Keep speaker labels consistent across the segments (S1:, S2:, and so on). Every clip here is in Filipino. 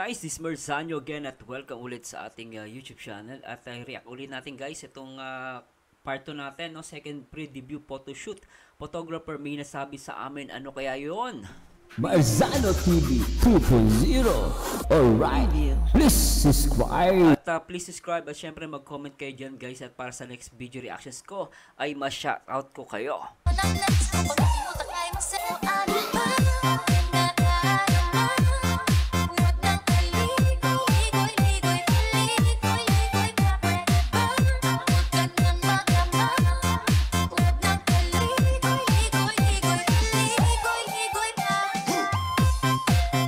S1: guys, this is Merzano again at welcome ulit sa ating YouTube channel at react ulit natin guys itong part 2 natin, no? Second pre-debut photoshoot. Photographer may nasabi sa amin, ano kaya yon?
S2: Merzano TV 2.0. Alright, please subscribe.
S1: At please subscribe at syempre mag-comment kayo dyan guys at para sa next video reactions ko ay ma-shoutout ko kayo.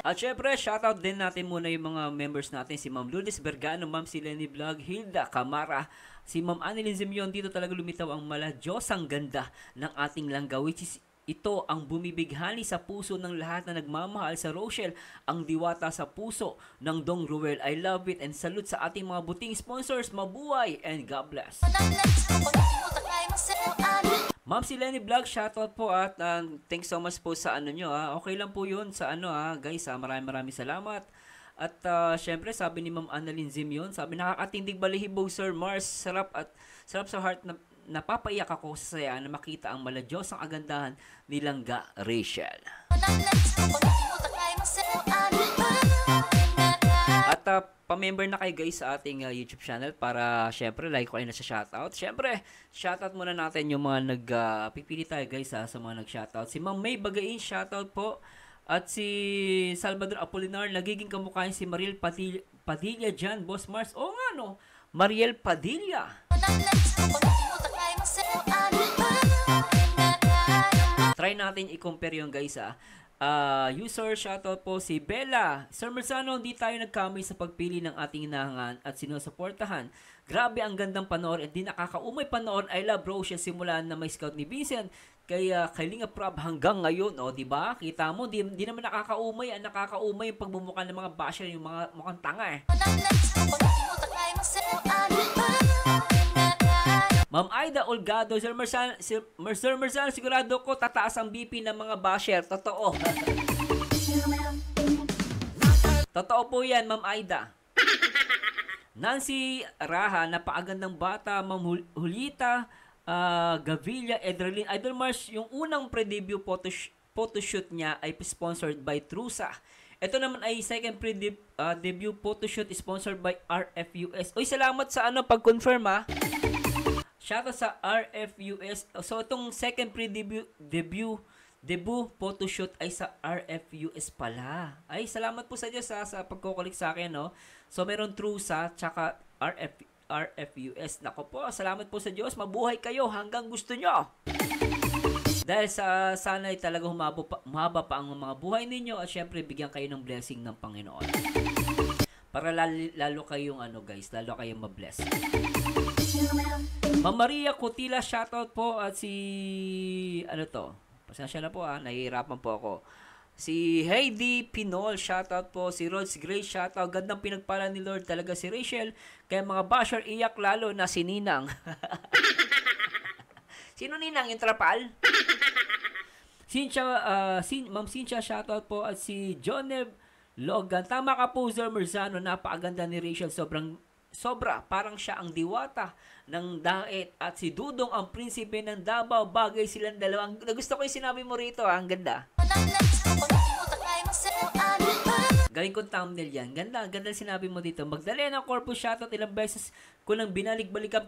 S1: At syempre, shoutout din natin muna yung mga members natin. Si Ma'am Lourdes Bergano, Ma'am Sileni Vlog, Hilda Camara, si Ma'am Annelyn Zimion. Dito talaga lumitaw ang mala. Diyos, ang ganda ng ating langga, which is ito ang bumibighani sa puso ng lahat na nagmamahal sa Rochelle, ang diwata sa puso ng Dong Ruel. I love it and salute sa ating mga buting sponsors. Mabuhay and God bless. Ma'am Sileni Vlog, shoutout po at thanks so much po sa ano nyo. Okay lang po yun sa ano guys. Maraming salamat. At syempre sabi ni Ma'am Annelyn Zimion, sabi nakakatindig balihibog Sir Mars, sarap sa heart na napapaiyak ako sa saya na makita ang maladyos ang agandahan ni Langga Rachel. At pa-member na kayo guys sa ating YouTube channel para syempre like ko ay nasa shoutout. Syempre, shoutout muna natin yung mga nagpipili tayo guys sa mga nag-shoutout. Si Ma'am May Bagain, shoutout po. At si Salvador Apolinar, nagiging kamukha si Mariel Padilla dyan, Boss Mars. Oo nga no, Mariel Padilla. Try natin i-compare yung guys user, shoutout po si Bella. Sir Merzano, hindi tayo nagkamay sa pagpili ng ating hinahangan at sinusuportahan. Grabe ang gandang panoorin at di nakakaumay panoorin. I love Rochelle simula na may scout ni Vincent kaya Kalinga Prab hanggang ngayon, o diba? Kita mo, di naman nakakaumay. Ang nakakaumay yung pagbumuka ng mga basher, yung mga mukhang tanga Ma'am Aida Olgado, Sir Merzano, sigurado ko tataas ang BP ng mga basher. Totoo. Totoo po yan, Ma'am Aida. Nancy Raha, napakagandang bata. Ma'am Julita Gavilla, Edralin. Idol Mars, yung unang pre-debut photoshoot niya ay sponsored by Trusa. Ito naman ay second pre-debut photoshoot sponsored by RFUS. Uy, salamat sa pag-confirm Shoutout sa RFUS. So, itong second debut photoshoot ay sa RFUS pala. Ay, salamat po sa Diyos sa pagkukulik sa akin, no? So, meron Trusa, tsaka RFUS. Nako po, salamat po sa Diyos. Mabuhay kayo hanggang gusto nyo. Dahil sana ay talaga humaba pa ang mga buhay ninyo at syempre, bigyan kayo ng blessing ng Panginoon. Para lalo kayong guys, lalo kayong mabless. Ma'am Maria Cotila, shoutout po at si pasensya na po nahihirapan po ako. Si Heidi Pinol, shoutout po. Si Rods Gray, shoutout. Gandang pinagpala ni Lord talaga si Rachel. Kaya mga basher iyak lalo na si Ninang. Sino Ninang? Yung trapal? Ma'am Cynthia, shoutout po at si Jonev Logan. Tama ka po, Sir Merzano. Napakaganda ni Rachel. Sobra, parang siya ang diwata ng Daet at si Dudong ang prinsipe ng Davao. Bagay silang dalawang. Gusto ko yung sinabi mo rito, ang ganda. Galing kong thumbnail yan. Ganda sinabi mo dito. Magdalena Corpus, shoutout. Ilang beses ko nang binalik-balikan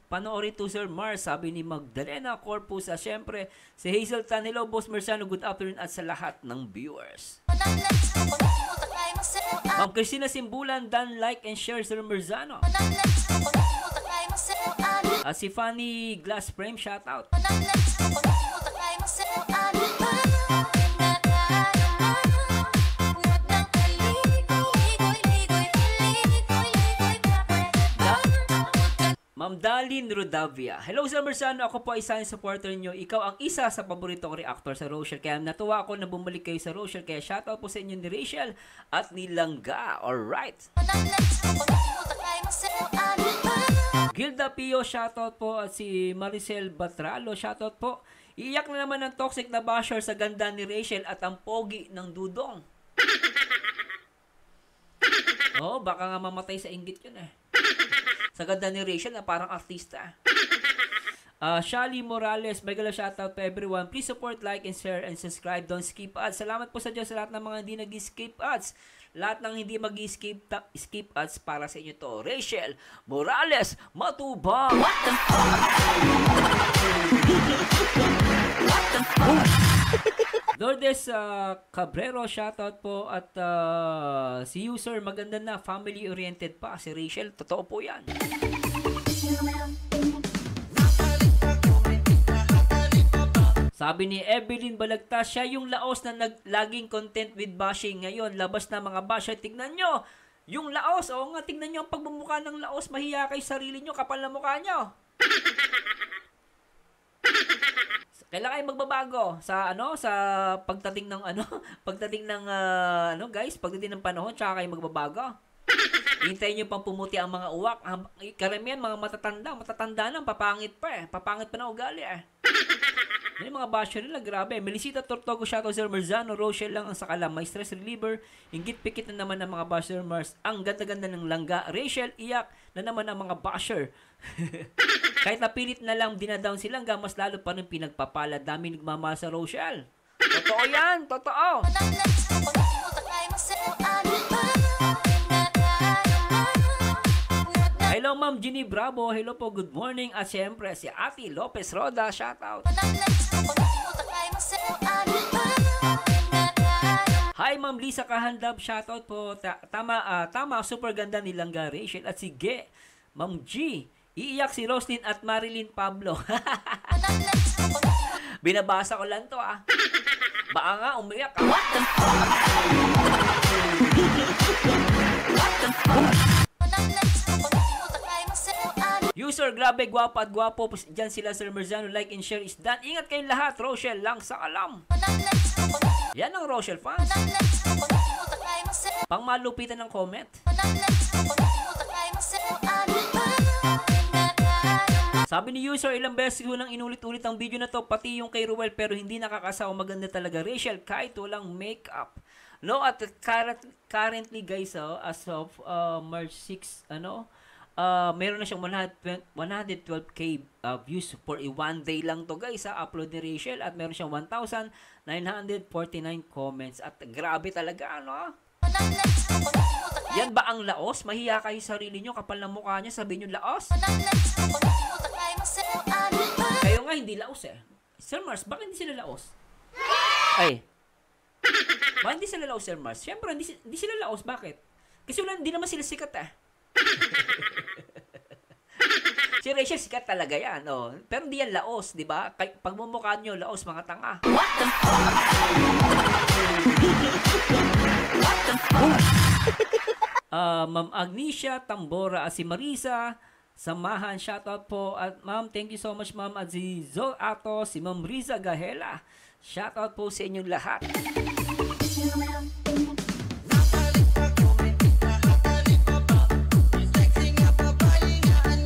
S1: panoorin to Sir Mars. Sabi ni Magdalena Corpus. Siyempre, si Hazel Tan. Hello, Boss Merzano. Good afternoon at sa lahat ng viewers. Ma'am Christina Simbulan, dan like and share Sir Merzano. Si Fanny Glass Frame, shout out. Ma'am Dalin Rodavia. Hello Sir Merzano, ako po ay isang supporter niyo. Ikaw ang isa sa paborito kong reactor sa Rochelle. Kaya natuwa ako na bumalik kayo sa Rochelle. Kaya shoutout po sa inyo ni Rachel at ni Langga. Alright. Gilda Pio, shoutout po. At si Maricel Batralo, shoutout po. Iiyak na naman ng toxic na basher sa ganda ni Rachel at ang pogi ng Dudong. Oo, baka nga mamatay sa inggit yun eh. Sa ganda ni Rachel na parang artista. Shali Morales, mega shoutout to everyone. Please support, like, and share, and subscribe. Don't skip ads. Salamat po sa Diyos sa lahat ng mga hindi nag-skip ads. Lahat ng hindi mag-skip skip ads para sa inyo to. Rachel Morales, matubang! What the fuck? Lourdes Cabrero, shoutout po. At si user, maganda na, family-oriented pa. Si Rachel, totoo po yan. Sabi ni Evelyn Balagtas, siya yung laos na laging content with bashing. Ngayon, labas na mga basher. Tignan nyo, yung laos. Oo nga, tignan nyo ang pagmumukha ng laos. Mahiya kay sarili nyo, kapal na mukha nyo. Kailangan kayo magbabago sa sa pagdating ng pagdating ng guys, pagdating ng panahon, tsaka kayo magbabago. Hintayin nyo pang pumuti ang mga uwak. Karamihan mga matatanda na, papangit pa na ugali eh. Yung mga basher nila, grabe. Melisita Tortogo, shoutout Sir Marzano, Rochelle lang ang sakala, may stress reliever. Inggit pikit na naman ang mga basher Mars. Ang ganda-ganda ng langga. Rachel, iyak na naman ang mga basher. Kahit napilit na lang dinadown silang, mas lalo pa rin pinagpapala. Dami nagmamahal sa Rochelle. Totoo yan, totoo. Hello Ma'am Ginny Bravo, hello po, good morning. At syempre si Ate Lopez Roda, shoutout. Hi Ma'am Lisa Kahandab, shoutout po. Tama, super ganda ni Langga Rachel. At si Ge, Ma'am G, iiyak si Roslyn at Marilyn Pablo. Binabasa ko lang to Baka nga umiyak. What the fuck? What the fuck? User, grabe, gwapo at gwapo. Diyan sila Sir Marzano, like and share is done. Ingat kayong lahat, Rochelle lang sa alam. Yan ang Rochelle fans. Pang malupitan ng comment. Sabi ni user, ilang beses ko nang inulit-ulit ang video na to, pati yung kay Ruel, pero hindi nakakasawa. Maganda talaga Rachel kahit walang makeup. No, at currently guys, as of March 6, meron na siyang 112k views for a one day lang to guys, upload ni Rachel, at meron siyang 1,949 comments. At grabe talaga, Yan ba ang laos? Mahiya kayo sa sarili nyo, kapal na mukha niya, sabihin nyo laos? Kayo nga hindi laos eh. Sir Mars, bakit hindi sila laos? Ay, bakit hindi sila laos, Sir Mars? Siyempre, hindi sila laos, bakit? Kasi hindi naman sila sikat Si Rachel sikat talaga yan, pero hindi yan laos, di ba? Pagmumukha nyo, laos, mga tanga. What the fuck? What the fuck? Ma'am Agnesia Tambora at si Marisa Samahan, shoutout po. At ma'am, thank you so much ma'am. At si Zol Ato, si Ma'am Riza Gahela, shoutout po sa inyong lahat.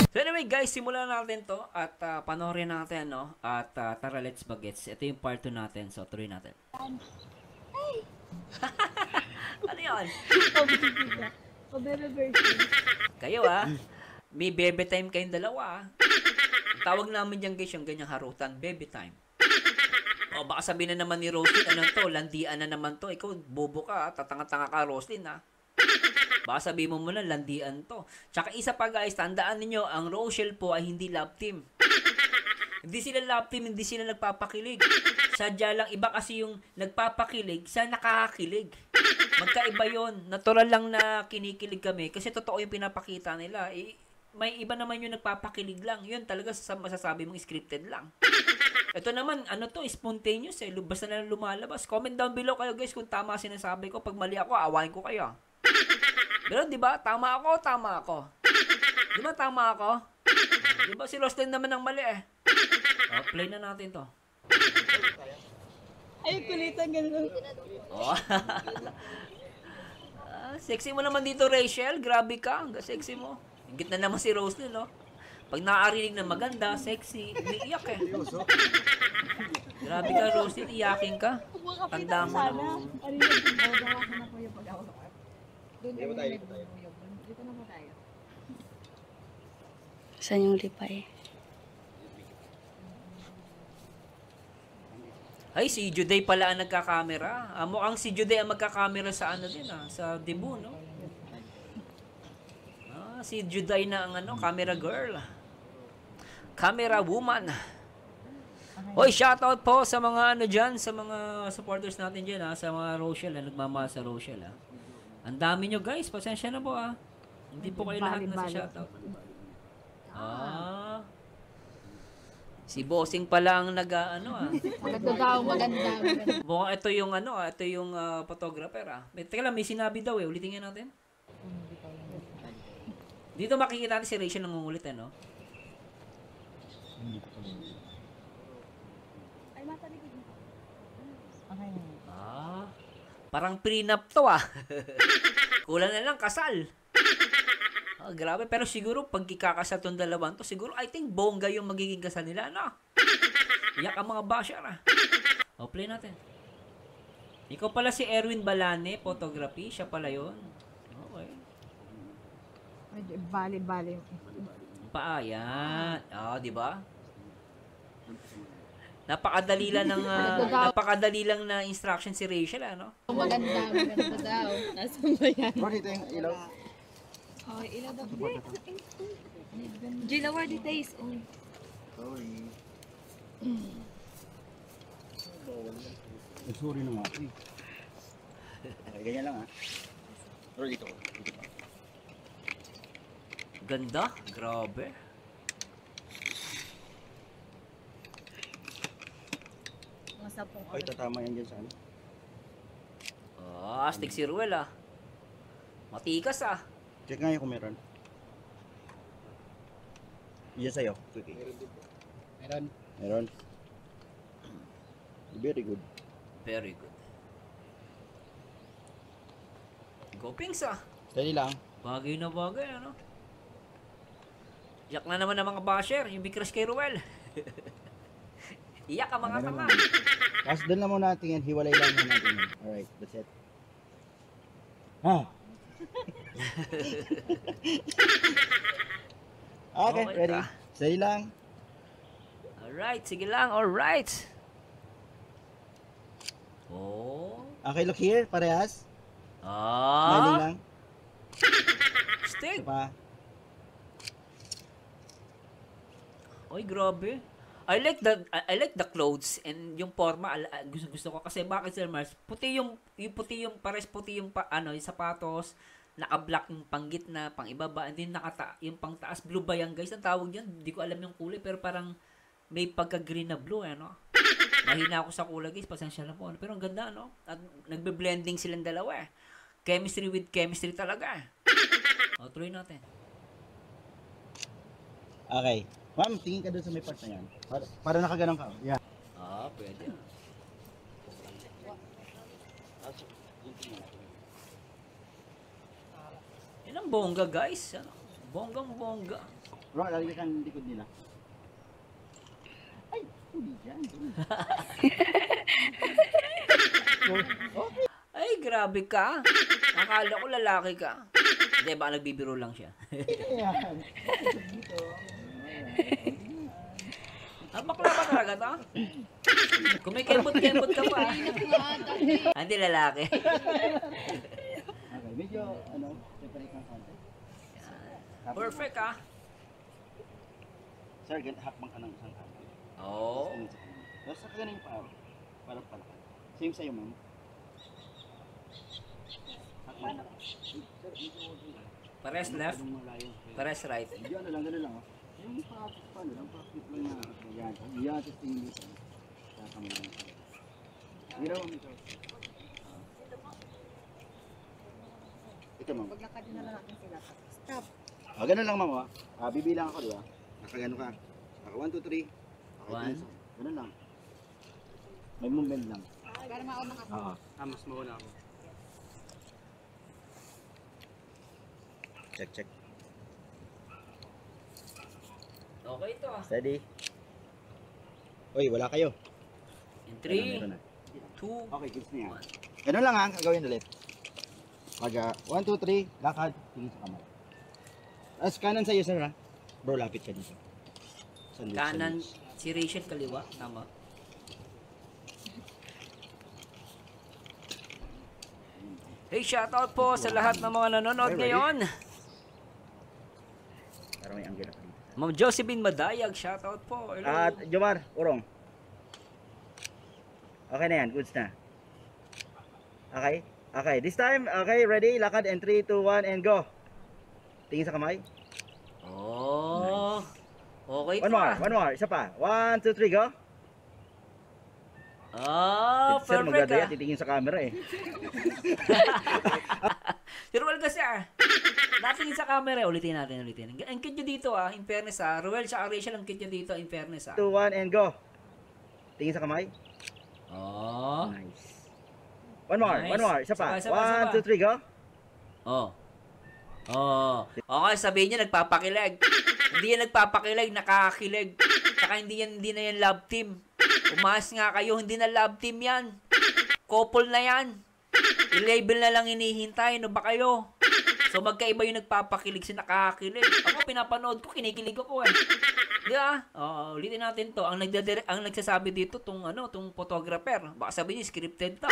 S1: So anyway guys, simulan natin to at panoorin natin, at tara, let's bagets. Ito yung part 2 natin, so tuloy natin. Ano yun? Kayo may bebe time kayong dalawa. Tawag namin dyan guys yung ganyang harutan, bebe time. O baka sabihin na naman ni Roslyn, ano to, landian na naman to. Ikaw, bobo ka, tatanga-tanga ka Roslyn Baka sabihin mo muna, landian to. Tsaka isa pa guys, tandaan ninyo, ang Rochelle po ay hindi love team. Hindi sila love team, hindi sila nagpapakilig. Sadya lang, iba kasi yung nagpapakilig sa nakakakilig. Magkaiba yon. Natural lang na kinikilig kami kasi totoo yung pinapakita nila. May iba naman yung nagpapakilig lang. Yun talaga masasabi mong scripted lang. Ito naman, spontaneous Basta na lumalabas. Comment down below kayo guys kung tama sinasabi ko. Pag mali ako, awayin ko kayo. Pero di ba? Tama ako. Di ba tama ako? Di ba si Roslyn naman ang mali play na natin to.
S3: Ay, kulitan ganun.
S1: Sexy mo naman dito, Rachel. Grabe ka. Sexy mo. Higit na naman si Roslyn, Pag nakarinig na maganda, sexy, umiiyak Grabe ka, Roslyn. Iyakin ka. Tanda mo na.
S3: Doon kami nag-uyog. Saan yung lipay?
S1: Ay, si Juday pala ang nagkakamera. Mukhang si Juday ang magkakamera sa ano din sa debut, no? Si Juday na ang camera girl. Camera woman. Hoy, shoutout po sa mga dyan, sa mga supporters natin dyan, sa mga Rochelle, nagmamahal sa Rochelle, Ang dami nyo, guys. Pasensya na po, Hindi po kayo lahat na sa shoutout. Si Bossing pala ang
S4: Maganda daw, maganda.
S1: Mukhang ito yung ito yung photographer, Teka lang, may sinabi daw ulitin nga natin. Dito makikita natin si Rachel nangungulit, no?
S4: Ay, matalikod mo.
S1: Parang prenup to, Kulang na lang kasal. Grabe, pero siguro pag ikakasal tong dalawan to, siguro I think bongga yung magiging kasal nila, no? Iyak ang mga basher, play natin. Ikaw pala si Erwin Balane, photography, siya pala yun. Okay.
S4: Bali.
S1: Yan. Di ba? Napakadali lang na instruction si Rachel,
S4: Maganda daw. Nasaan ba yan?
S5: Bakit ito yung ilaw?
S4: Oh, ilaw daw. Gila, where the taste? Oh.
S5: Sorry. Sorry na nga. Okay, ganyan lang Pero dito pa.
S1: Ganda. Grabe.
S5: Ay, tatama yan dyan sa ano.
S1: Astig si Ruel, Matikas,
S5: Check nga yung kung meron. Iyan sa'yo. Okay. Meron. Very good.
S1: Very good. Go Pings,
S5: Steady lang.
S1: Bagay na bagay, Iyak na naman ng mga basher, yung bigras kay Ruel. Iyak ang mga tanga.
S5: Tapos doon na muna natin yan. Hiwalay lang muna natin yan. Alright, that's it. Okay, ready. Steady lang.
S1: Alright, sige lang, alright.
S5: Okay, look here. Parehas. Smiling lang.
S1: Stig.
S5: Ito pa.
S1: Oy, grabe. I like the clothes and yung forma, gusto ko kasi bakit Sir Mars? Puti yung pares puti yung yung sapatos, naka-black yung panggitna, pang ibaba, and then yung pang taas blue ba yan, guys? Ang tawag diyan, hindi ko alam yung kulay pero parang may pagka-green na blue, Mahina ako sa kulay, guys, pasensya na po. Pero ang ganda, At nagbe-blending silang dalawa, Chemistry with chemistry talaga. Tuloy natin.
S5: Okay. Ma'am, tingin ka doon sa may part na yan. Para nakaganon ka. Yeah.
S1: Pwede. Yan ang bongga, guys. Bonggang-bongga.
S5: Bro, lalagyan ka ng likod nila. Ay, hindi dyan.
S1: Ay, grabe ka. Akala ko lalaki ka. Hindi, baka nagbibiro lang siya.
S5: Ayan.
S1: Bakla ba talaga to? Kung may kembot-kembot ka pa. Hindi, lalaki.
S5: Okay, medyo, separate ng konti.
S1: Perfect,
S5: Sir, hakbang ka ng isang kanan. Tapos sa kaganin pa, para palakad. Same sa'yo, ma'am. Hakbang. Sir, medyo
S1: Pares left, pares right.
S5: Hindi, gano'n lang. Yung paano lang, pakit lang na. Yan, yan, tapos tingin dito. Kakama lang. Ginawa mo ito. Ito, ma'am.
S4: Paglakad na lang natin sila. Stop.
S5: Gano'n lang, ma'am. Bibilang ako, di ba? Nakagano ka. Naka 1, 2, 3.
S1: One.
S5: Gano'n lang. May movement lang.
S4: Para mauna ka.
S5: Oo. Mas mauna ako. Check.
S1: Okay ito,
S5: Steady. Oy, wala kayo.
S1: In 3,
S5: Meron na.
S1: 2,
S5: Okay, kids na yan. Ganun lang gagawin ulit. Pag 1, 2, 3, lakad, tingin sa kamay. As kanan sa'yo, sir, ha? Bro, lapit ka dito. Sandwich,
S1: Kanan,
S5: sandwich.
S1: si Rachel kaliwa. Tama. Hey, shoutout po sa lahat ng mga nanonood
S5: Okay, ready?
S1: ngayon.
S5: Para may anggel ako dito.
S1: Ma'am Josephine Madayag, shoutout po. Hello.
S5: At Jomar, Urong. Okay na yan, goods na. Okay? Okay, this time, okay, ready? Lakad and 3, 2, 1, and go. Tingin sa kamay.
S1: Oh. Okay
S5: One
S1: to
S5: more,
S1: ah.
S5: one more. Isa pa. 1, 2, 3, go.
S1: Oh,
S5: Sir,
S1: perfect
S5: magdadaya,
S1: ah.
S5: titingin sa camera eh.
S1: Si Ruel kasi ah. Natingin sa camera. Ulitin natin. Ang cute nyo dito ah. In fairness ah. Ruel sa Rachel ang cute nyo dito. In fairness ah.
S5: 2, 1, and go. Tingin sa kamay.
S1: Oh.
S5: Nice. One more,
S1: Nice.
S5: one more. Isa pa.
S1: Isa pa.
S5: 1, 2, 3, go.
S1: Oh. Oh. Okay, sabihin niya nagpapakilig. Hindi yan nagpapakilig, nakakakilig. Saka hindi na yan love team. Umaas nga kayo, hindi na love team yan. Couple na yan. I-label na lang hinihintay, no ba kayo? So magkaiba yung nagpapakilig sa nakakakilig. Ako pinapanood ko, kinikilig ako eh. Di ba? Ulitin natin to. Ang nagsasabi dito tong photographer. Baka sabihin niya scripted to.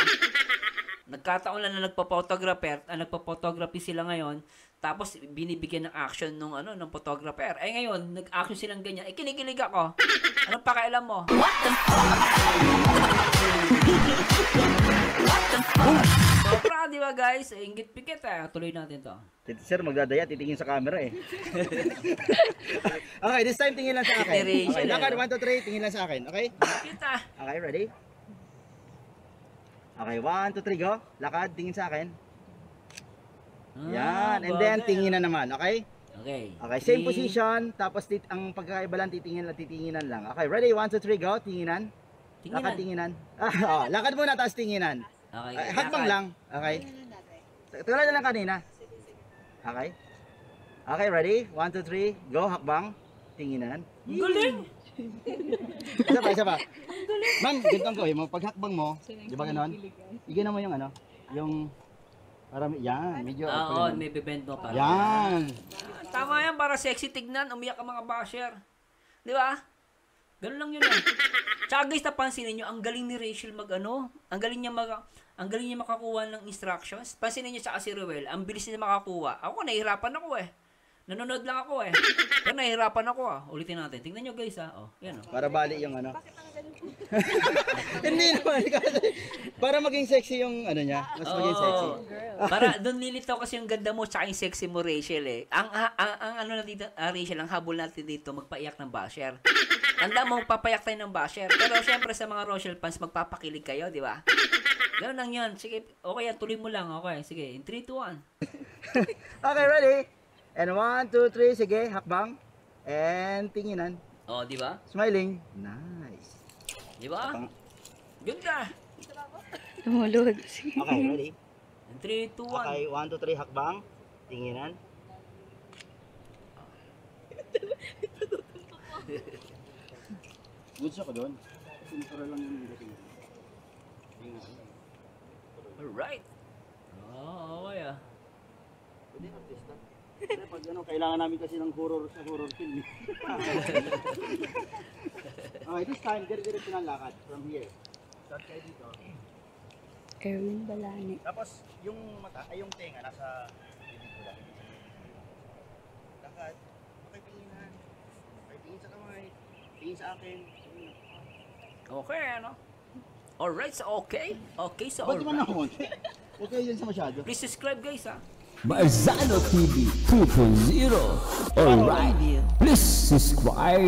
S1: Nagkataon lang na nagpa-photography sila ngayon. Tapos binibigyan ng action ng photographer. Eh ngayon, nag-action silang ganyan. Eh kinikilig ako. Anong pakialam mo? Sobra, di ba guys? Inggit-pikit eh. Tuloy natin to.
S5: Sir, magdadaya, titingin sa camera eh. Okay, this time tingin lang sa akin. Okay,
S1: Iteration,
S5: lakad,
S1: eh, no?
S5: 1, 2, 3, tingin lang sa akin. Okay?
S1: Kita.
S5: Okay, ready? Okay, 1, 2, 3, go. Lakad, tingin sa akin. Yan, and then tingin na naman, okay?
S1: Okay.
S5: Okay, same position, tapos ang pagkakaiba lang titinginan lang. Okay, ready? 1, 2, 3, go. Tinginan. Lakad, tinginan. Lakad muna, tapos tinginan.
S1: Okay.
S5: Hakbang lang. Okay. Tulad na lang kanina. Okay. Okay, ready? 1, 2, 3, go. Hakbang. Tinginan.
S1: Galing.
S5: Isa pa. Ma'am, ganito ko, yung paghakbang mo, di ba ganon? Igana mo yung yung yan, medyo
S1: Oo, may bibend mo pa.
S5: yan.
S1: Tama yan, para sexy tignan, umiyak ang mga basher. Di ba? Ganun lang yun eh. Tsaka guys, napansinin nyo, ang galing ni Rachel ang galing niya makakuha ng instructions. Pansinin nyo sa si Ruel, ang bilis niya makakuha. Ako, nahihirapan ako eh. Nanonood lang ako eh. Pero nahihirapan ako ah. Ulitin natin. Tingnan nyo guys ah. Oh, yan oh.
S5: Para bali yung Hindi naman kasi para maging sexy yung niya, mas maging sexy.
S1: Para doon lilitaw kasi yung ganda mo tsaka yung sexy mo, Rachel eh. Ang na dito, Rachel, ang habol natin dito, magpaiyak ng basher. Tanda mo, papayak tayo ng basher. Pero syempre sa mga Rochelle fans, magpapakilig kayo, di ba? Ganun lang yun. Sige, okay yan, tuloy mo lang. Okay, sige. In 3, 2, 1.
S5: Okay, ready? And 1, 2, 3, sige, hakbang. And tinginan.
S1: Oh, di ba?
S5: Smiling. Nice.
S1: Di ba? Ganda.
S4: Tumulod.
S5: Okay, ready?
S1: In 3, 2, 1.
S5: Okay, 1, 2, 3, hakbang. Tinginan. Goods ako doon. Sintura lang yung dating.
S1: Alright. Oh, okay ah.
S5: Pwede artista. Kasi pag kailangan namin kasi ng horror sa horror film. Okay, this time, dire-diretso ng lakad from here. Start kayo dito.
S4: Erwin Balani.
S5: Tapos, yung mata, ay yung tenga, nasa bibig ko lang. Lakad. Okay, tinginan. Okay, tingin sa kamay. Tingin sa akin.
S1: Okay, ano? Alright, so okay. Okay, so
S5: Ba't naman
S1: alright.
S5: ako? Huwag kayo dyan sa masyado.
S1: Please subscribe guys ah.
S2: Marzano TV 2.0. Alright, please subscribe.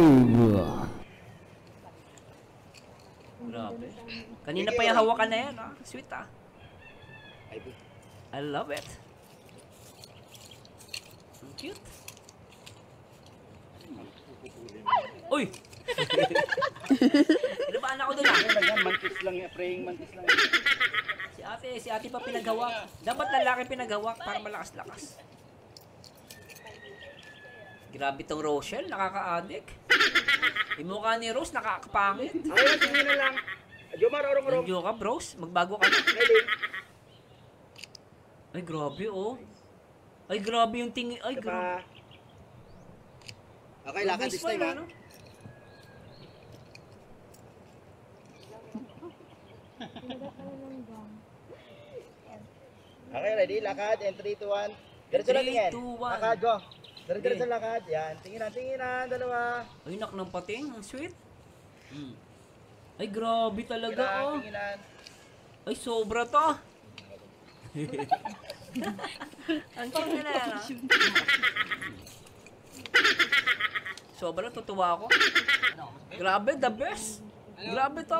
S1: Grabe. Kanina pa yung hawakan na yan ah. Sweet ah. I love it. Ang cute. Uy! Pinabaan ako doon ah.
S5: Mantis lang yan, praying mantis lang.
S1: Si ate pa pinaghawak. Dapat lalaki pinaghawak para malakas-lakas. Grabe tong Rochelle, nakaka-addict. Yung mukha ni Rose, nakakapangit.
S5: Ayun, tingin na lang. Jomar, orong-orong.
S1: Nandiyo ka, bros. Magbago ka na.
S5: Ready?
S1: Ay, grabe oh. Ay, grabe yung tingin. Ay,
S5: Isa
S1: grabe.
S5: pa. Okay, lakad this time, ha?
S1: Ano?
S5: Okay, ready? Lakad. And 3, 2, 1. Diretso lang
S1: 3,
S5: tingin.
S1: 2, 1.
S5: Lakad, go. Diretso
S1: Okay.
S5: lakad. Yan. Tinginan. Dalawa.
S1: Ay, nak ng pating. Ang sweet. Ay, grabe talaga, oh.
S5: Tinginan.
S1: Ay, sobra to. Ang cute na yan, ah. Sobra, tutuwa ako. Grabe, the best. Grabe to.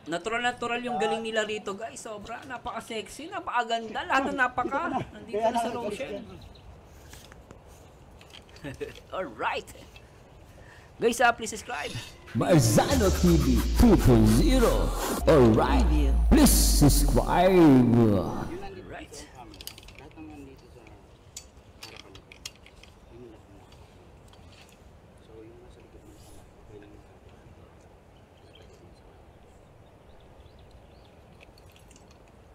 S1: Natural yung galing nila rito, guys. Sobra, napaka-sexy, napakaganda. Lahat na nandito na sa Roshan. Alright. Guys, please subscribe.
S2: Marzano TV 2.0. Alright, please subscribe.
S1: Right.
S5: Lahat ng nandito sa harapan nito. Yung lahat na. So, yung nasa likod ng sama, okay lang yung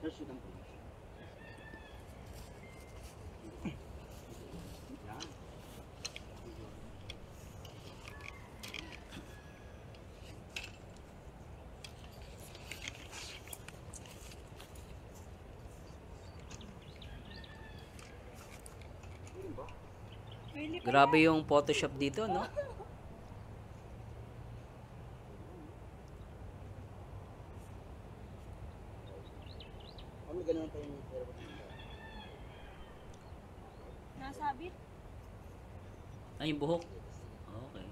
S5: Just shoot ang pulis. Yan.
S1: Grabe yung Photoshop dito, no?
S5: Ano ganun pa yung pero
S4: Nasabit?
S1: Ay, yung buhok. Okay.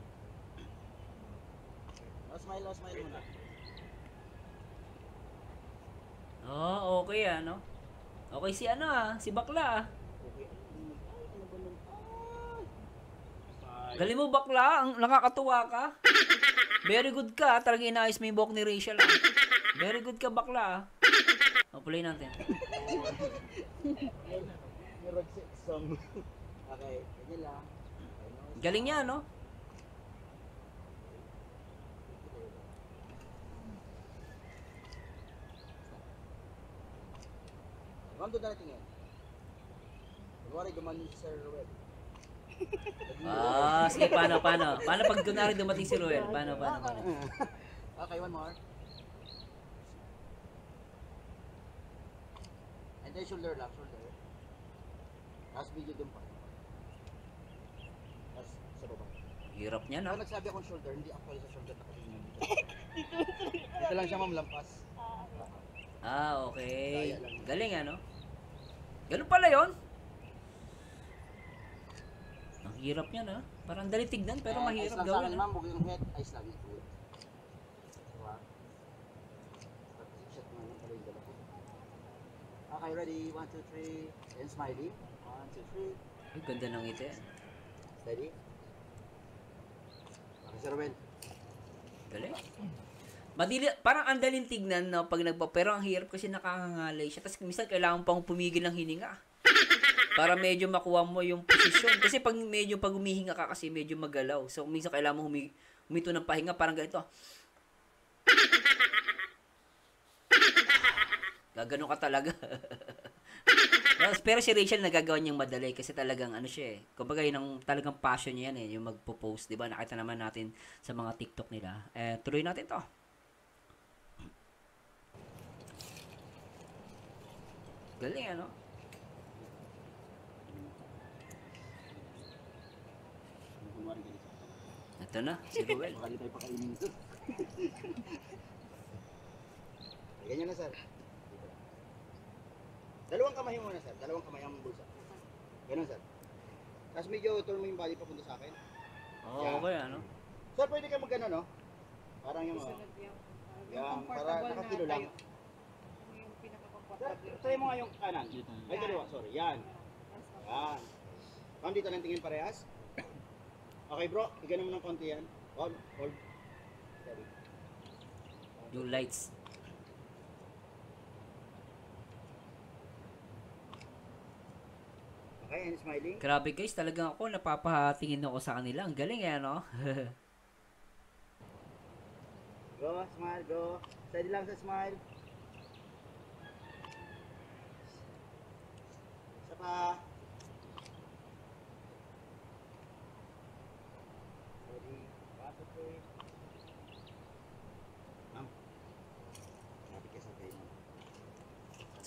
S5: Smile muna.
S1: Oh, okay, ano? Okay si ano, si bakla, ah. Galing mo, bakla. Ang nakakatuwa ka. Very good ka. Talagang inaayos mo yung buhok ni Rachel. Ah. Very good ka, bakla. O, play natin.
S5: Meron song. Okay, ganyan lang.
S1: Galing niya, no?
S5: Ma'am, doon na tingin. Kunwari, gumanin si Sir Ruel.
S1: Ah, sige, paano? Paano pag kunwari dumating si Ruel? Paano?
S5: Okay, one more. And then shoulder lang, shoulder. Tapos video dun pa. Tapos sa baba.
S1: Hirap niya, no?
S5: Kung nagsabi akong shoulder, hindi actually sa shoulder nakatingin dito. Dito lang siya, ma'am, lampas.
S1: Ah, okay. Galing, ano? Ganun pala yon. Ang hirap niya, na. Parang dali tignan, pero mahirap
S5: Ice lang sa
S1: gawin.
S5: akin,
S1: Ah.
S5: ma'am, huwag yung head. Ice lang ito. Diba? Shot mo lang pala yung dala ko. Okay, ready? 1, 2, 3. And smiley. 1, 2, 3.
S1: Ay, ganda ng ngiti.
S5: Steady. Okay, Sir Ruel.
S1: Galing. Madili, parang ang daling tignan, no, pag pero ang hirap kasi nakakangalay siya. Tapos minsan kailangan pang pumigil ng hininga. Para medyo makuha mo yung posisyon. Kasi pag humihinga ka kasi medyo magalaw. So minsan kailangan mo humito ng pahinga, parang ganito. Gagano ka talaga. Pero si Rachel nagagawa niyang madali kasi talagang ano siya eh. Kumbaga yun ang talagang passion niya yan eh, yung magpo-post, 'di ba? Nakita naman natin sa mga TikTok nila. Tuloy natin 'to. Galing, ano? Ito na, si Ruel.
S5: Baka di tayo pakainin ito. Ganyan na, sir. Dalawang kamay muna, sir. Dalawang kamay ang bulsa. Ganun, sir. Tapos medyo turn mo yung body papunta sa akin.
S1: Oo, okay, ano?
S5: Sir, pwede ka mag no? Parang yung, yung para nakakilo lang. Sir, try mo nga yung kanan. Ay, dalawa, sorry. Yan. Yan. Ma'am, dito lang tingin parehas. Okay, bro. Tignan mo ng konti yan. Hold. Steady.
S1: Yung lights.
S5: Okay, and smiling.
S1: Grabe guys, talagang ako napapatingin ako sa kanila. Ang galing eh, ano?
S5: Go, smile, go. Steady lang sa smile. Isa pa.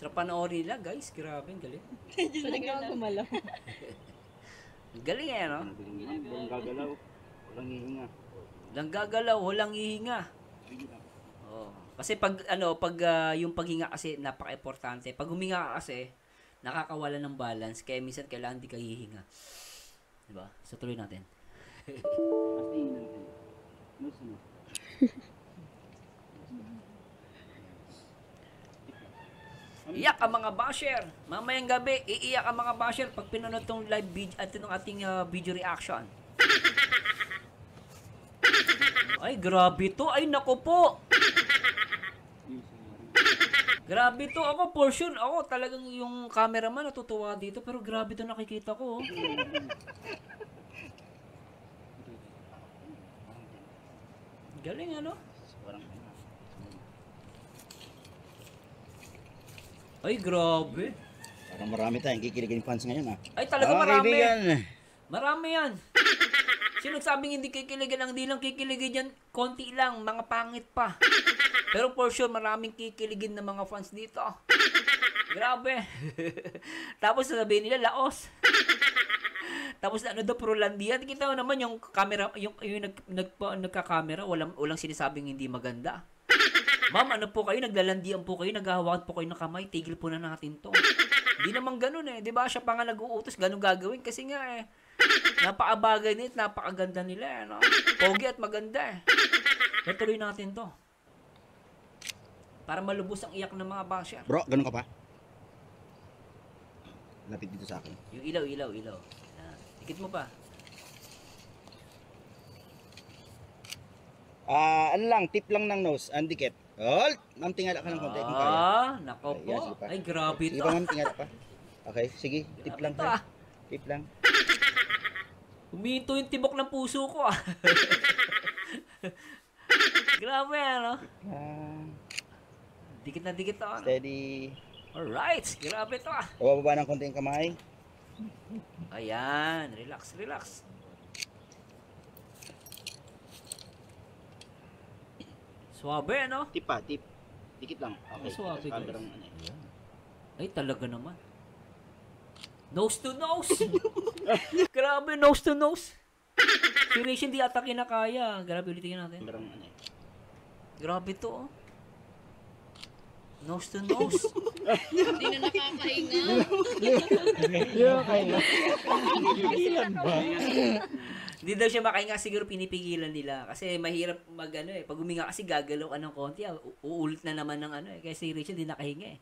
S1: Sarap panoorin nila, guys. Grabe, ang galing.
S4: Talaga gumalaw.
S1: Ang galing eh, no?
S5: Walang gagalaw. Walang hihinga.
S1: Walang gagalaw, walang hihinga. Oh. Kasi pag yung paghinga kasi napaka-importante. Pag huminga ka kasi, nakakawala ng balance. Kaya minsan kailangan di ka hihinga. Diba? So tuloy natin. Iyak ang mga basher. Mamayang gabi, iiyak ang mga basher pag pinanood tong live video at itong ating video reaction. Ay, grabe to. Ay, nako po. Grabe to. Ako, portion. Ako, talagang yung cameraman natutuwa dito. Pero grabe to nakikita ko. Galing, ano? Ay, grabe.
S5: Parang marami tayong kikiligin fans ngayon,
S1: Ay, talaga marami.
S5: Kaibigan.
S1: Marami yan. Sino nagsabing hindi kikiligan? Ang di lang kikiligin dyan, konti lang, mga pangit pa. Pero for sure, maraming kikiligin ng mga fans dito. Grabe. Tapos sasabihin nila, laos. Tapos ano daw, Prolandian. Kita mo naman yung camera, yung nagka-camera, walang sinasabing hindi maganda. Ma'am, ano po kayo? Naglalandian po kayo, naghahawakan po kayo ng kamay, tigil po na natin to. Hindi naman ganun eh. Di ba? Siya pa nga nag-uutos, ganun gagawin. Kasi nga eh, napakabagay nito, napakaganda nila eh. No? Pogi at maganda eh. Natuloy natin to. Para malubos ang iyak ng mga basher.
S5: Bro, ganun ka pa? Lapit dito sa akin.
S1: Yung ilaw. Yan. Dikit mo pa.
S5: Ano lang, tip lang ng nose, ang dikit. Hold! Ma'am, tingala ka ng konti kung kaya.
S1: Nako
S5: Ay,
S1: po.
S5: sige pa.
S1: Ay, grabe
S5: Sige
S1: to.
S5: pa, ma'am, tingala pa. Okay, sige, tip
S1: Grabe
S5: lang
S1: to,
S5: ha. Tip lang.
S1: Huminto yung tibok ng puso ko ah. Grabe ano. Dikit na dikit to. Ano?
S5: Steady.
S1: Alright, grabe to ah.
S5: Bababa ng konti yung kamay.
S1: Ayan, relax. Suabe, ano?
S5: Tip pa, tip. Dikit lang. Okay.
S1: Suwabe, guys.
S5: Kamerang ano eh.
S1: Ay, talaga naman. Nose to nose. Grabe, nose to nose. Si Rachel hindi ata kinakaya. Grabe, ulitin natin.
S5: Kamerang ano eh.
S1: Grabe to, oh. Nose to nose.
S4: Hindi na nakakahinga.
S1: Hindi daw siya makahinga, siguro pinipigilan nila. Kasi mahirap pag huminga kasi gagalaw ka ng konti, uulit na naman ng Kaya si Rachel hindi nakahinga eh.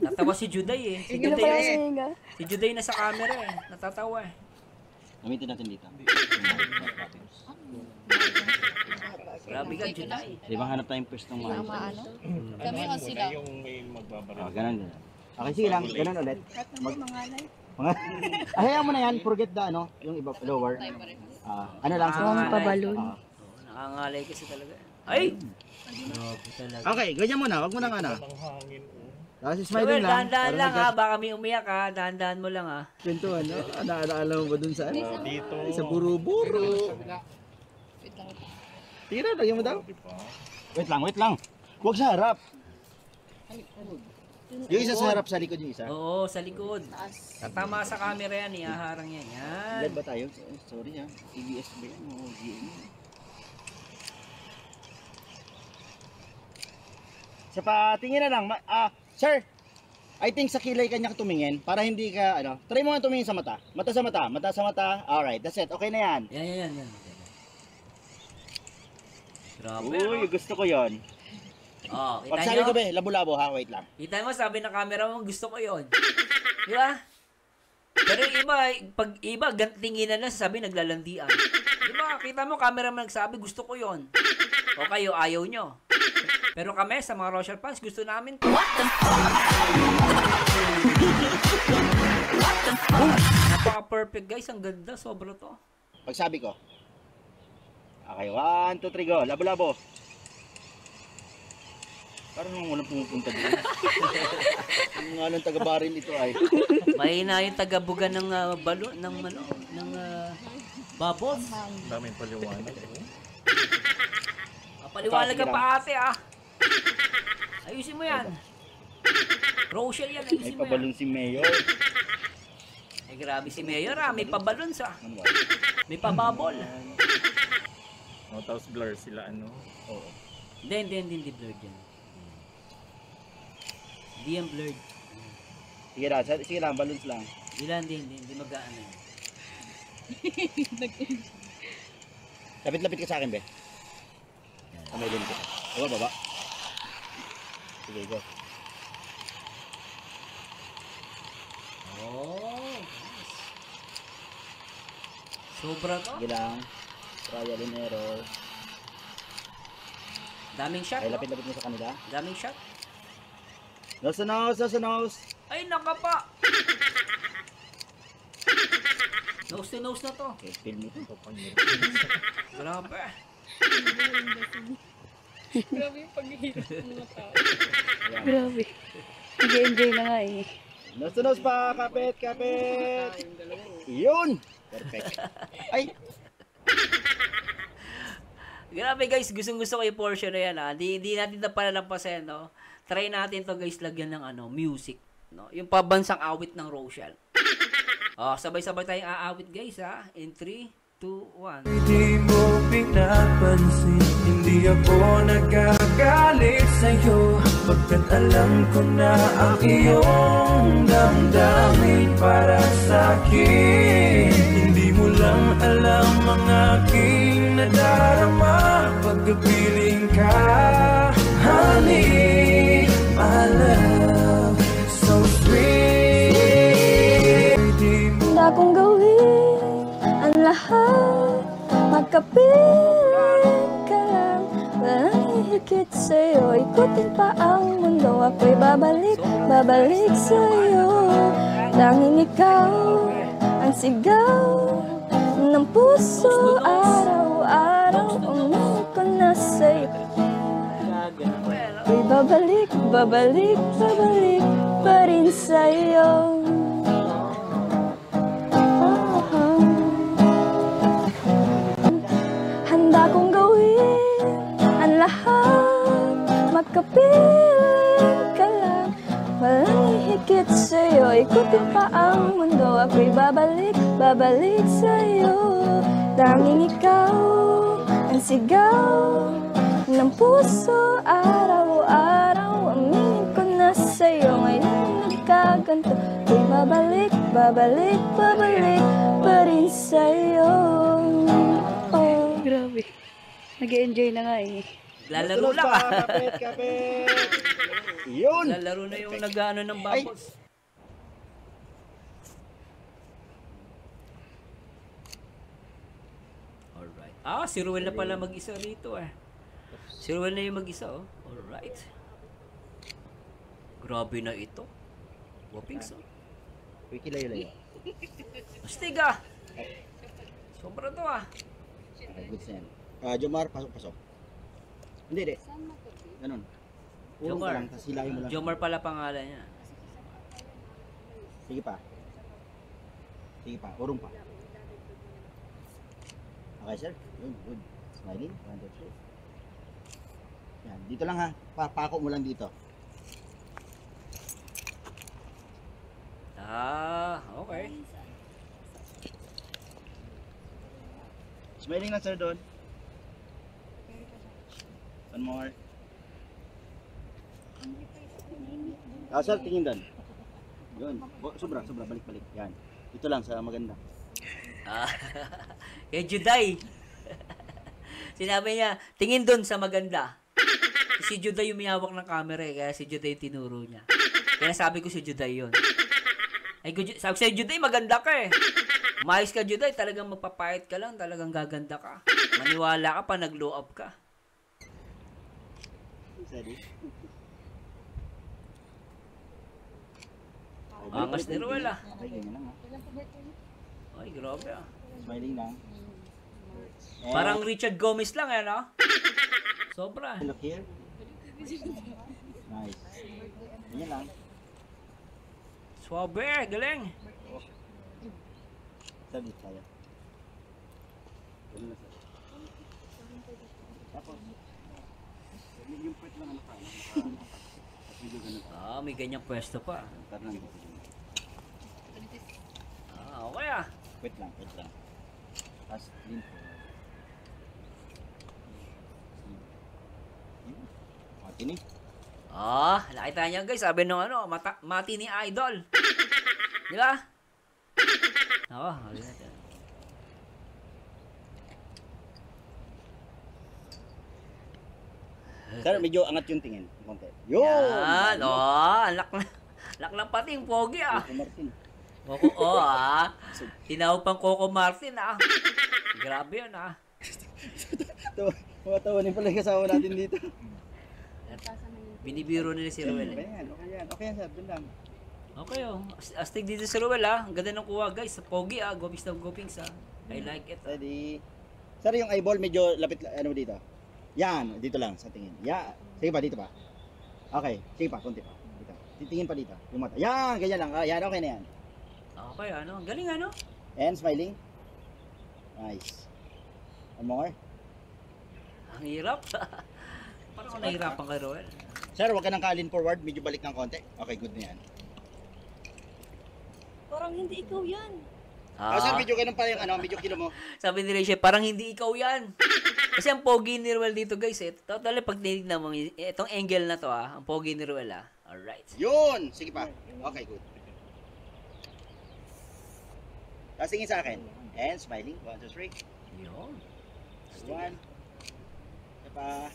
S1: Natawa si Juday eh. Si Juday nasa camera eh. Natatawa eh.
S5: Gamitin natin dito.
S1: Grabe ka, Juday.
S5: Di ba hanap tayong pwestong mga
S4: Ano? Kami o sila.
S5: ganun. Okay, sige lang. Ganun ulit.
S4: Mangalay.
S5: Hayaan mo na yan. Forget the yung iba lower. Ano lang sa
S1: Pabalon. Nakangalay kasi talaga. Ay! Grabe talaga.
S5: Okay, ganyan mo na. Wag mo na ano. Tapos
S1: Joel,
S5: smiling lang.
S1: dahan-dahan lang ha. Baka may umiyak ha. Dahan-dahan mo lang ha.
S5: Kwento ano? Alam mo ba dun sa dito? Sa buru-buru. Tira, lagyan mo daw. Wait lang. Huwag sa harap. Yung isa sa harap, sa likod yung isa.
S1: Oo, sa likod. Tatama sa camera yan. Ihaharang yan. Yan.
S5: Live ba tayo? Sorry ha. TBS ba yan? O GMA? Sa patingin na lang. Sir, I think sa kilay kanya tumingin para hindi ka, try mo nga tumingin sa mata. Mata sa mata. Alright, that's it. Okay na yan.
S1: Yan. Grabe.
S5: Uy, gusto ko yon.
S1: Oh, kita
S5: Pag sabi
S1: nyo?
S5: ko ba, labo-labo ha, wait lang.
S1: Kita mo, sabi ng camera mo, gusto ko yon. Di ba? Pero yung iba, tinginan na, sabi naglalandian. Di ba? Kita mo, camera mo nagsabi, gusto ko yon. O kayo, ayaw nyo. Pero kami, sa mga Rochelle fans, gusto namin to. Napaka-perfect guys, ang ganda, sobra to.
S5: Pag sabi ko. Okay, 1, 2, 3, go. Labo-labo. Parang nung walang pumupunta dito. Ang nga ng taga-baril ito ay.
S1: Mahina yung taga-buga ng balo, ng bubbles.
S3: Daming paliwanag.
S1: Paliwanag
S5: Sige
S1: ka
S5: lang.
S1: pa ate ah. Ayusin mo yan. Rochelle yan,
S5: May
S1: ayusin mo yan.
S5: pabalon si Mayor.
S1: Eh grabe si Mayor ah, may pabalon sa.
S5: Ano ba?
S1: May pababol.
S3: Oh, tapos blur sila ano.
S5: Oo.
S1: Hindi blurred yan. Hindi yan blurred.
S5: Sige lang, balloons lang.
S1: Hindi mag-ano yan.
S5: Lapit-lapit ka sa akin, be. Kamay din ko. Baba. Sige, go.
S1: Oh, nice. Sobra to.
S5: Sige lang. Trial and error.
S1: Daming shot,
S5: Ay,
S1: no?
S5: lapit-lapit mo sa kanila.
S1: Daming shot.
S5: Nose to nose, nose to nose.
S1: Ay, naka pa. Nose to nose na to.
S5: Okay, film mo ito.
S1: Grabe.
S4: Grabe yung paghihirap ng mga tao.
S5: Ayan.
S4: Grabe. Nag-enjoy na nga eh.
S5: Nose to nose pa, kapit. Yun! Perfect. Ay!
S1: Grabe guys, gustong-gusto ko yung portion na yan ah. Di natin na pala lampasin, no? Try natin to guys, lagyan ng ano, music, no? Yung pabansang awit ng Rochelle. Oh, sabay-sabay tayong aawit guys ha. In 3, 2, 1.
S6: Hindi mo pinapansin, hindi ako nagagalit sa'yo, pagkat alam ko na ang iyong damdamin para sa'kin. Hindi mo lang alam ang aking nadarama pagkapiling ka, honey, my love, so sweet. Hindi mo
S7: Handa kong gawin ang lahat, magkapiling ka lang, walang hihigit sa'yo, ikutin pa ang mundo, ako'y babalik sa'yo, tanging ikaw ang sigaw ng puso, araw-araw uminig ko na sa'yo, ako'y babalik pa rin sa'yo. Handa kong gawin ang lahat, magkapiling ka lang, walang hihigit sa'yo, ikutin pa ang mundo, ako'y babalik sa'yo, tanging ikaw ang sigaw ng puso, araw-araw aminin ko na sa'yo, ngayon nagkaganto, ako'y babalik pa rin sa'yo. Oh.
S4: Grabe. Nag-enjoy na nga eh.
S1: Lalaro
S5: Nose to nose
S1: lang
S5: pa,
S1: ah.
S5: kapit. Yun!
S1: Lalaro na yung nag-ano ng bubbles. Alright. Ah, si Ruel na pala mag-isa rito eh. Si Ruel na yung mag-isa oh. Alright. Grabe na ito. Wapings oh.
S5: Wiki layo.
S1: Astig ah. Sobra to ah.
S5: Okay, good na yan. Jomar, pasok. Hindi. Ganun. Urong
S1: Jomar.
S5: ka lang, tapos hilahin mo lang.
S1: Jomar pala pangalan niya.
S5: Sige pa, urong pa. Okay, sir. Good. Smiling. 1, 2, 3. Yan, dito lang ha. Pako mo lang dito.
S1: Ah, okay.
S5: Smiling lang, sir, doon. One more. Sir, tingin doon. Yun. Sobra. Balik. Yan. Dito lang sa maganda.
S1: Ah, kay Juday. Sinabi niya, tingin doon sa maganda. Si Juday yung miyawak ng camera eh, kaya si Juday yung tinuro niya. Kaya sabi ko si Juday yun. Ay, sabi ko sa'yo, Juday, maganda ka eh. Umayos ka, Juday, talagang magpapayat ka lang, talagang gaganda ka. Maniwala ka pa, nag-glow up ka.
S5: Steady.
S1: Angas ni Ruel ah.
S5: Okay, ganyan lang ha.
S1: Ay, grabe ah.
S5: Smiling lang. And
S1: Parang Richard Gomez lang eh, no? Sobra.
S5: look here. Nice. Ganyan lang.
S1: Swabe, galing.
S5: Sabi tayo. Ganun lang, sir. Tapos, Yung pwet lang ano pa. Medyo ganun pa.
S1: Ah, may ganyang pwesto pa.
S5: Parang dito.
S1: Ah, okay ah.
S5: Pwet lang. As din po. Matinig.
S1: Ah, nakita niyo guys, sabi nung ano, mati ni Idol. Di ba? Oo, hali natin.
S5: Sir, medyo angat yung tingin. Konti. Yun!
S1: Yan, oh, lak ng pating, pogi ah.
S5: Coco Martin.
S1: Oo, tinawag pang Coco Martin ah. Grabe yun ah.
S5: Tumatawanin pala yung kasama natin dito.
S1: Binibiro nila si Ruel.
S5: Okay yan. Okay yan, sir. Dun lang.
S1: Okay oh, astig dito si Ruel ah. Ang ganda ng kuha guys, pogi ah, gopings na gopings ah. I like it.
S5: Ready? Sir, yung eyeball medyo lapit, ano dito? Yan, dito lang sa tingin. Yeah. Sige pa, dito pa. Okay, sige pa, konti pa. Dito. Titingin pa dito. Yung mata. Yan, ganyan lang. Yan, okay na yan.
S1: Okay, ano? Galing ano?
S5: And smiling. Nice. One more.
S1: Ang hirap. Parang ako nahirapan kay Ruel.
S5: Sir, huwag ka nang kalin forward. Medyo balik ng konti. Okay, good na yan.
S7: Parang hindi ikaw yan.
S5: Sir, medyo ganun pa yung ano, medyo kilo mo.
S1: Sabi ni Rachel, parang hindi ikaw yan. Kasi ang pogi ni Ruel dito guys eh. Totally pag tinignan mo, itong angle na to ah, ang pogi ni Ruel ah. Alright.
S5: Yun! Sige pa. Okay, good. Tapos tingin sa akin. And smiling. 1, 2, 3.
S1: Yun.
S5: 1. Isa pa.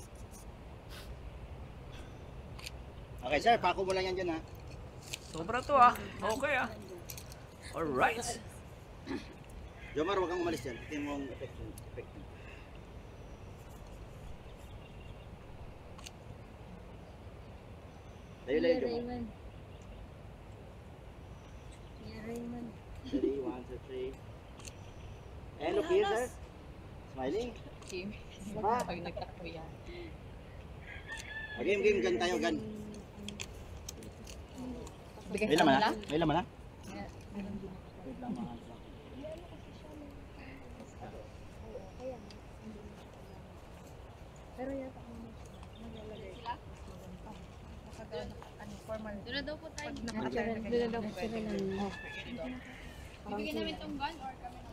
S5: Okay, sir. Pako mo lang yan dyan, ha.
S1: Sobra to ah. Okay ah. Alright.
S5: Jomar, huwag kang umalis dyan. Tingin mo ang effect. Layo, Jomar.
S7: Raymond.
S5: Ready, 1, 2, 3. And look here, sir. Smiling.
S4: Pag nagtakbo yan.
S5: Game, gan tayo, gan. May laman na? May laman na?
S7: Pero yata
S4: Doon na daw po tayo.
S7: doon na daw sila lang.
S4: Bibigyan namin itong gun or kami na?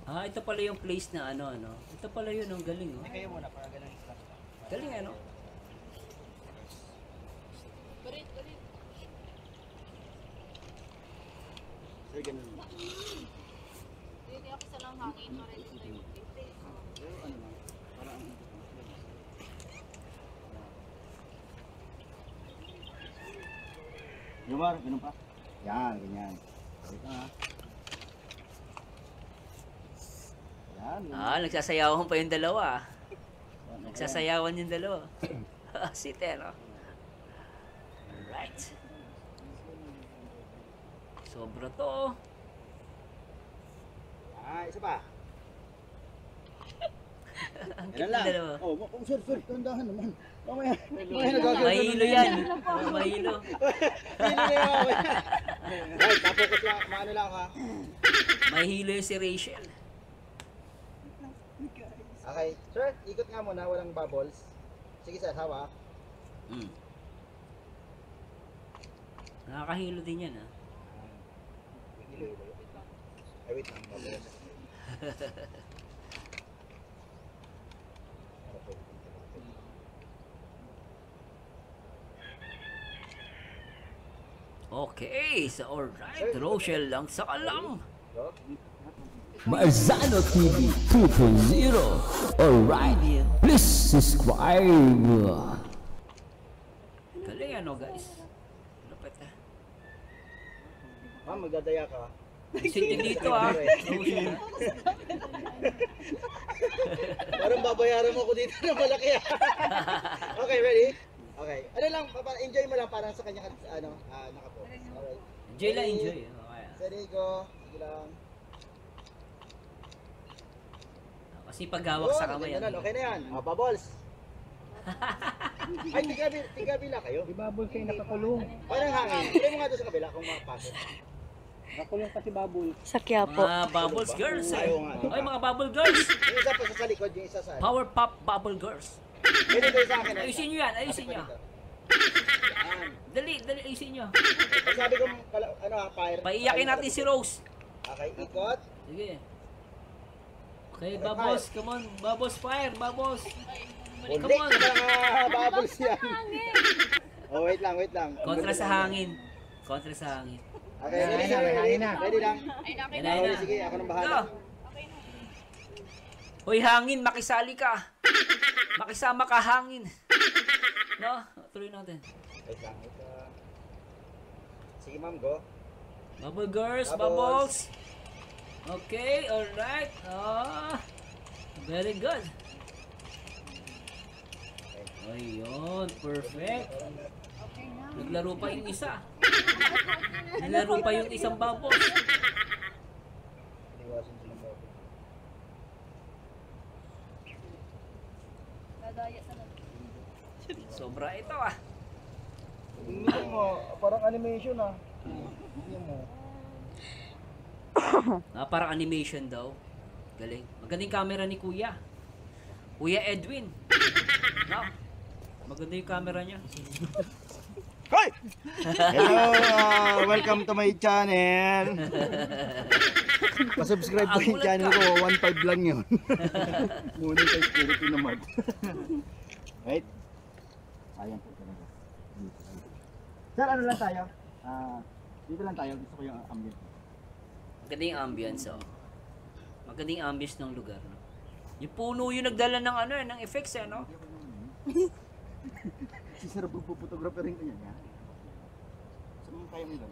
S1: Ah, ito pala yung place na ano. Ito pala yun, ang galing oh.
S5: Kayo muna, para ganun.
S1: Galing ano.
S4: Barit.
S5: Sir, ganun.
S4: Hindi ako sa lang hangin. Marin ito yung
S5: Pero ano lang, parang Jomar, ganun pa. Yan, ganyan. Wait na, ha. Yan.
S1: Ah, nagsasayawan pa yung dalawa. Nagsasayawan yung dalawa. Sitter oh. Alright. Sobra to oh.
S5: Isa pa.
S1: Ang
S5: Yan
S1: cute
S5: lang.
S1: ng dalawa.
S5: Oh, sir, tandahan naman. Mamaya.
S1: Mahilo yan. Mahilo.
S5: Hindi na yung Right, tapokus lang. Maano lang, ha.
S1: Mahilo yung si Rachel.
S5: Okay. Sir, ikot nga muna. Walang bubbles. Sige, sir. Hawa.
S1: Nakakahilo din yan ah.
S5: Ay, wait lang. Bubbles.
S1: Okay, so alright. Rochelle lang sa alam.
S2: Marzano TV 2.0. Alright, please subscribe.
S1: Galing ano guys. Lapit ah.
S5: Magdadaya ka.
S1: Sinti dito ah. Rochelle ah.
S5: Parang babayaran mo ko dito na malaki. Okay, ready? Okay. Ano lang, enjoy mo lang parang sa kanya nakapost. Alright.
S1: Enjoy lang, enjoy. Okay.
S5: Ready, go. Sige lang.
S1: Kasi paghawak sa kamay yan.
S5: Okay na yan. Bubbles. Ay, tigabila kayo.
S3: Di bubble kayo nakakulong.
S5: Parang hangin. Try mo nga doon sa kabila kung makapasok.
S3: Nakakulong kasi bubble.
S4: Sa Quiapo.
S1: Mga bubbles girls eh.
S5: Ayaw nga.
S1: Ay, mga bubble girls.
S5: Yung isa pa sa likod, yung isa sa
S1: Power Pop Bubble Girls.
S5: Pwede kayo sa akin.
S1: Ayusin nyo yan, ayusin nyo.
S5: Yan.
S1: Dali, ayusin nyo.
S5: Pag sabi ko, ano ha, fire.
S1: Paiyakin natin si Rose.
S5: Okay, ikot.
S1: Sige. Okay, Babos, come on. Babos, fire, Babos.
S5: Ulit
S1: Come on.
S5: na bubbles yan. Oh, wait lang.
S1: Kontra sa hangin. Kontra sa hangin.
S5: Okay, ready na, ready na. Ready lang.
S4: Ay, laki
S1: Yan
S4: na.
S1: na, yan
S5: Okay,
S1: na.
S5: sige, ako nang bahala.
S1: Go. Hoy, hangin, makisali ka. Makisama ka, hangin. No, tuloy natin.
S5: Wait lang, wait lang. Sige, ma'am, go.
S1: Bubble girls,
S5: Bubbles.
S1: bubbles. Okay, alright. Very good. Ayun, perfect. Naglaro pa yung isa. Naglaro pa yung isang bubbles.
S5: Iwasan sila mo.
S4: Nadaya sa nag-
S1: Sobra ito ah.
S5: Tingnan mo, parang animation ah. Tingnan mo.
S1: Parang animation daw. Galing. Magandang camera ni Kuya. Kuya Edwin. No? Maganda yung camera niya.
S5: Hoy! Hello! Welcome to my channel. Pa-subscribe po yung
S1: Agulat
S5: channel
S1: ka.
S5: ko. 1.5 lang yun. Ngunit sa security naman. Right? Ayan po talaga. Sir, ano lang tayo? Dito lang tayo. Gusto ko yung ambient.
S1: Maganda yung ambience oh. Maganda yung ambience ng lugar. No? Yung puno yung nagdala ng ano ng effects eh, no?
S5: Si Sir photographer rin kanya niya. Saan mo kaya mo yun?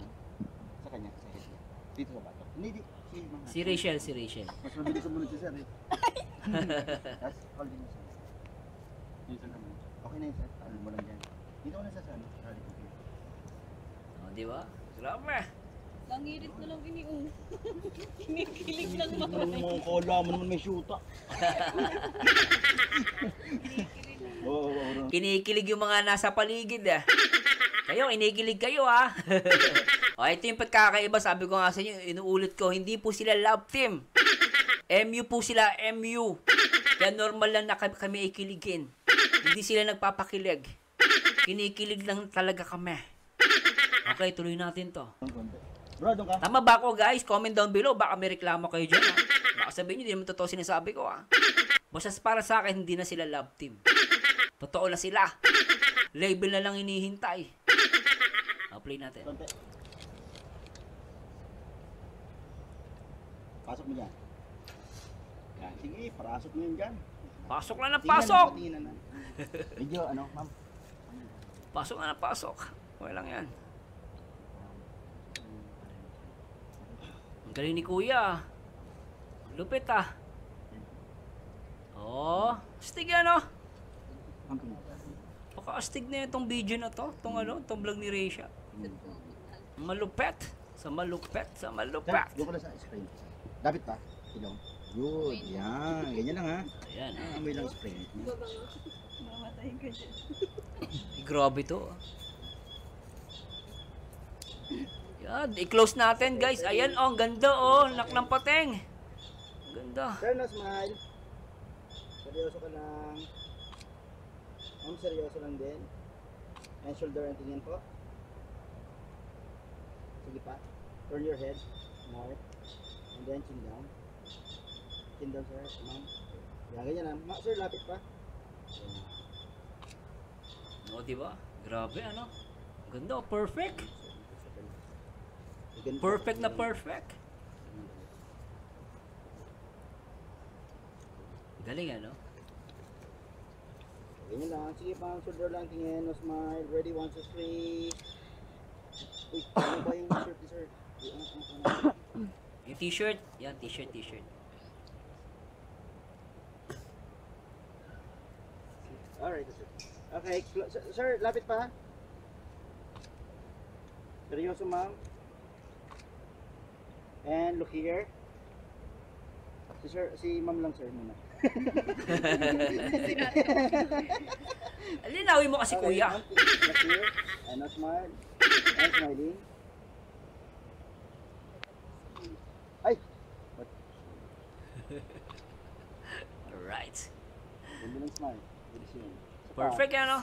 S5: Sa kanya, sa head niya. Dito sa bato. Hindi, si Ma'am.
S1: Si Rachel.
S5: Mas mabilis sumunod si Sir eh. Tapos, call din niya Sir. Dito naman. Okay na yun Sir. Ano mo lang dyan. Dito ko na sa ano. Rally ko.
S1: Oh, di ba? Grabe.
S4: Langirit na lang iniung. Kinikilig lang
S5: Ano
S4: mamay.
S5: mo, kala mo naman may shoota. Oo,
S1: Kinikilig yung mga nasa paligid eh. Kayo, inikilig kayo ah. O, ito yung pagkakaiba. Sabi ko nga sa inyo, inuulit ko, hindi po sila love team. MU po sila, MU. Kaya normal lang na kami ikiligin. Hindi sila nagpapakilig. Kinikilig lang talaga kami. Okay, tuloy natin to.
S5: Bro, doon ka.
S1: Tama ba ako guys? Comment down below. Baka may reklamo kayo dyan. Ha? Baka sabihin nyo, hindi naman totoo sinasabi ko. Ha? Basta para sa akin, hindi na sila love team. Totoo na sila. Label na lang hinihintay. Play natin.
S5: Konti. Pasok mo dyan. Yan, sige, parasok mo yun dyan.
S1: Pasok na ng
S5: Tingnan
S1: pasok!
S5: na, patingin na. Medyo, ano, ma'am.
S1: Pasok na ng pasok. Okay lang yan. Ang galing ni Kuya. Lupit ah. Oh, astig yan oh. Paka-astig na itong video na to. Itong vlog ni Reisha. Malupet. Sa malupet.
S5: Sir, doon ko na sa spray. Dapat pa? Ilong. Good, yan. Ganyan lang ha.
S1: Ayan ah.
S5: Amoy lang spray.
S4: Mamatay ka dyan.
S1: Ay, grabe to. Ah. Yan, i-close natin guys. Ayan oh, ang ganda oh. Nak ng pateng. Ang ganda.
S5: Sir, no smile. Seryoso ka lang. Ma'am, seryoso lang din. And shoulder and tingin po. Sige pa. Turn your head. More. And then chin down. Chin down, sir. Ma'am. Yan, ganyan lang. Sir, lapit pa.
S1: O, diba? Grabe ano. Ang ganda oh. Perfect. Perfect na perfect. Galing ano.
S5: Ganyan lang. Sige pa, shoulder lang, tingin, no smile. Ready, 1, 2, 3. Uy, ano ba yung shirt ni sir?
S1: Yung t-shirt. Yan, t-shirt.
S5: Alright, sir. Okay, sir, lapit pa. Seryoso, ma'am. And look here. Si ma'am lang, sir, muna.
S1: Linawin mo kasi Kuya.
S5: ma'am, look here. And now smile. And smiling. Ay! What?
S1: Alright.
S5: Ganda lang smile. Good to see you.
S1: Perfect yan, no?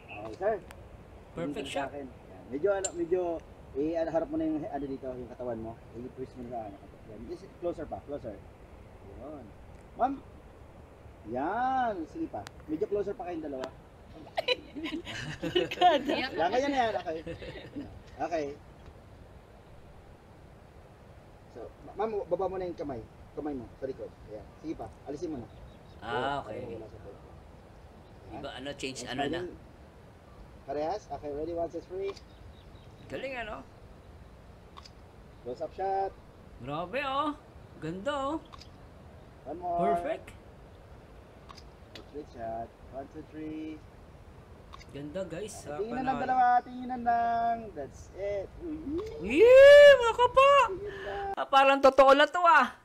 S5: Okay, sir.
S1: Perfect
S5: Tingin ka
S1: shot.
S5: sa akin. Yan. Medyo, harap mo na yung, dito, yung katawan mo. I-twist mo na. Yan. Just closer pa, closer. Yun. Ma'am. Yan. Sige pa. Medyo closer pa kayong dalawa. Yan, ganyan na yan. Okay. Okay. So, ma'am, baba mo na yung kamay. Kamay mo, sa likod. Ayan. Sige pa. Alisin mo na.
S1: Okay.
S5: Wala sa pwede.
S1: Iba, change,
S5: Yes,
S1: na.
S5: smiling. Parehas? Okay, ready? 1, 2, 3.
S1: Galing, ano?
S5: Close up shot.
S1: Grabe, oh. Ganda, oh.
S5: One more.
S1: Perfect.
S5: Portrait shot. 1, 2, 3.
S1: Ganda, guys. Sa
S5: Tinginan lang
S1: panalo.
S5: dalawa. Tinginan lang. That's it. Uy.
S1: Yee! Mga kapa!
S5: Tingin lang.
S1: Parang totoo na to, ah.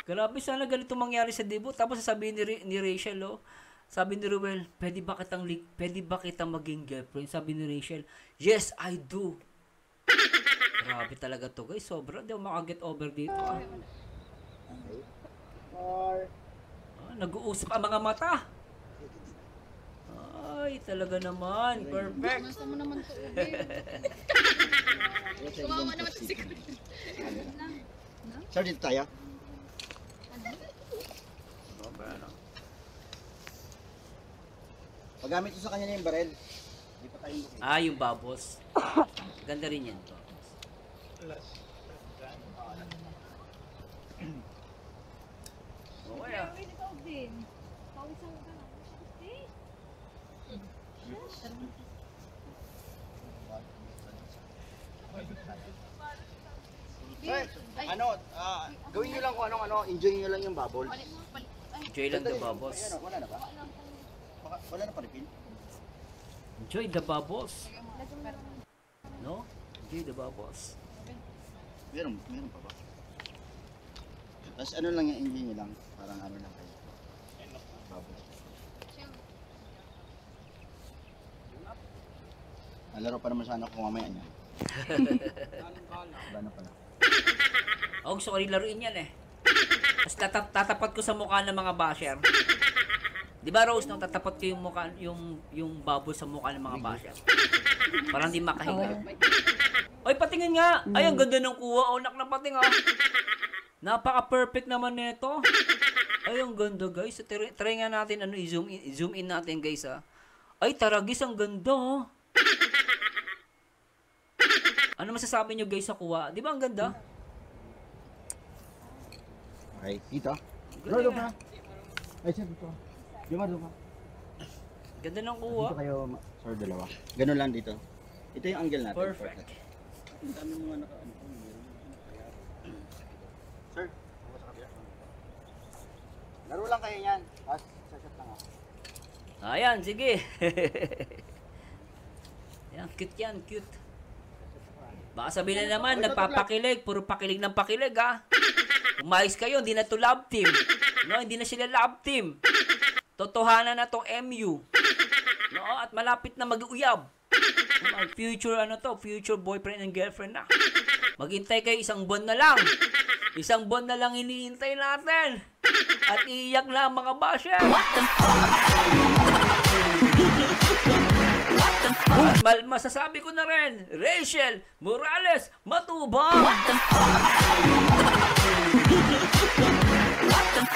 S1: Grabe, sana ganito mangyari sa debut. Tapos sasabihin ni Rachel, oh. Sabi ni Ruel, pwede ba kitang maging girlfriend? Sabi ni Rachel, yes, I do. Grabe talaga to, guys. Sobra. Di ako makaget over dito, ah.
S5: Okay. 4.
S1: Nag-uusap ang mga mata. Ay, talaga naman. Perfect.
S4: Gusto mo naman to, Ube. Kumawa naman si Kuya.
S5: Sir, dito tayo. Pagamit ko sa kanya na yung barel. Hindi pa tayo bukid.
S1: Ah, yung bubbles. Ganda rin yan. Okay, ah.
S4: Ikaw din. Pawisan ka na.
S5: Sir, gawin nyo lang kung enjoy nyo lang yung bubble.
S1: Enjoy lang the bubbles.
S5: Ay, wala na ba? Wala na palipin?
S1: Enjoy the bubbles. No? Enjoy the bubbles.
S5: Meron pa ba? Tapos ano lang yung enjoy nyo lang. Parang ano lang kayo. Bubble. Nalaro pa naman sana kung mamaya niya. Wala na pala.
S1: Oh, gusto ko rin laruin yan eh. Tapos tatapat ko sa mukha ng mga basher. Di ba, Rose, nung tatapat ko yung mukha, yung bubble sa mukha ng mga basher? Parang di makahinga. Oy, patingin nga! Ay, ang ganda ng kuha. Oh, nak na pating, oh. Napaka-perfect naman nito. Ay, ang ganda, guys. Try nga natin, i-zoom in natin, guys, ah. Ay, taragis, ang ganda, oh. Ano masasabi nyo, guys, sa kuha? Di ba ang ganda?
S5: Okay, dito.
S1: Ganda
S5: Doon
S1: nga.
S5: ka. Ay, sir, dito. Jumar, doon ka.
S1: Ganda ng kuha.
S5: Dito kayo, sir, dalawa. Ganun lang dito. Ito yung angle natin.
S1: Perfect.
S5: Ang dami mga naka-ano. Sir, ako sa kabila. Laro lang kayo yan. Tapos, sasat lang ako.
S1: Ayan, sige. Yan, cute yan, cute. Baka sabihin na naman, nagpapakilig. Puro pakilig ng pakilig, ha? Umayos kayo, hindi na to love team. No, hindi na sila love team. Totohanan na tong MU. No, at malapit na mag-uyab. Future, future boyfriend and girlfriend na. Maghintay kayo, isang buwan na lang. Isang buwan na lang hinihintay natin. At iiyak na ang mga basher. At masasabi ko na rin, Rachel Morales Matubang.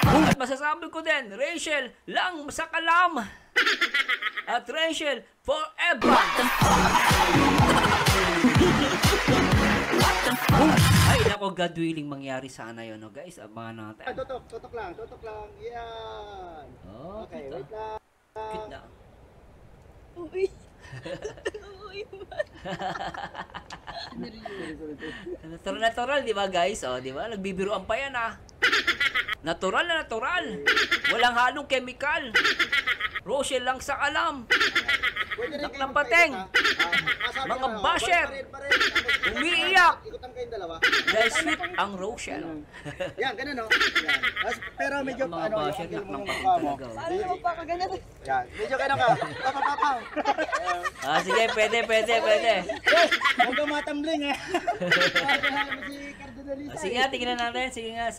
S1: At masasabi ko din, Rachel lang sa kalam. At Rachel forever. Ay, nako, God willing mangyari sana yun, no, guys. Abangan natin.
S5: Tutok lang. Yan.
S1: Oh,
S5: Okay,
S1: cute,
S5: wait lang.
S1: Cute na.
S7: Uy.
S1: Natural, di ba, guys? O, di ba? Nagbibiruan pa yan, ah. Natural na natural. Walang halong chemical. Rochelle lang sa alam.
S5: Pwede rin
S1: Dak
S5: kayo
S1: ng pateng.
S5: magpaikot, ha?
S1: Mga
S5: Masabi
S1: basher.
S5: pa rin.
S1: Umiiyak.
S5: Ikutan kayong dalawa.
S1: Dahil sweet ang Rochelle.
S5: Yan, ganun, no? Yan. Pero medyo,
S1: Ang mga basher,
S5: yung
S1: nak ng
S5: mukha
S1: pateng
S5: mo.
S1: talaga.
S7: Paano mo pa kaganyan?
S5: Yan, medyo ganun ka. Papapapaw.
S1: Ah, sige, pwede.
S5: Huwag ka matambling, eh. Si Cardinalista.
S1: Ah, sige nga, tingnan natin. Sige nga.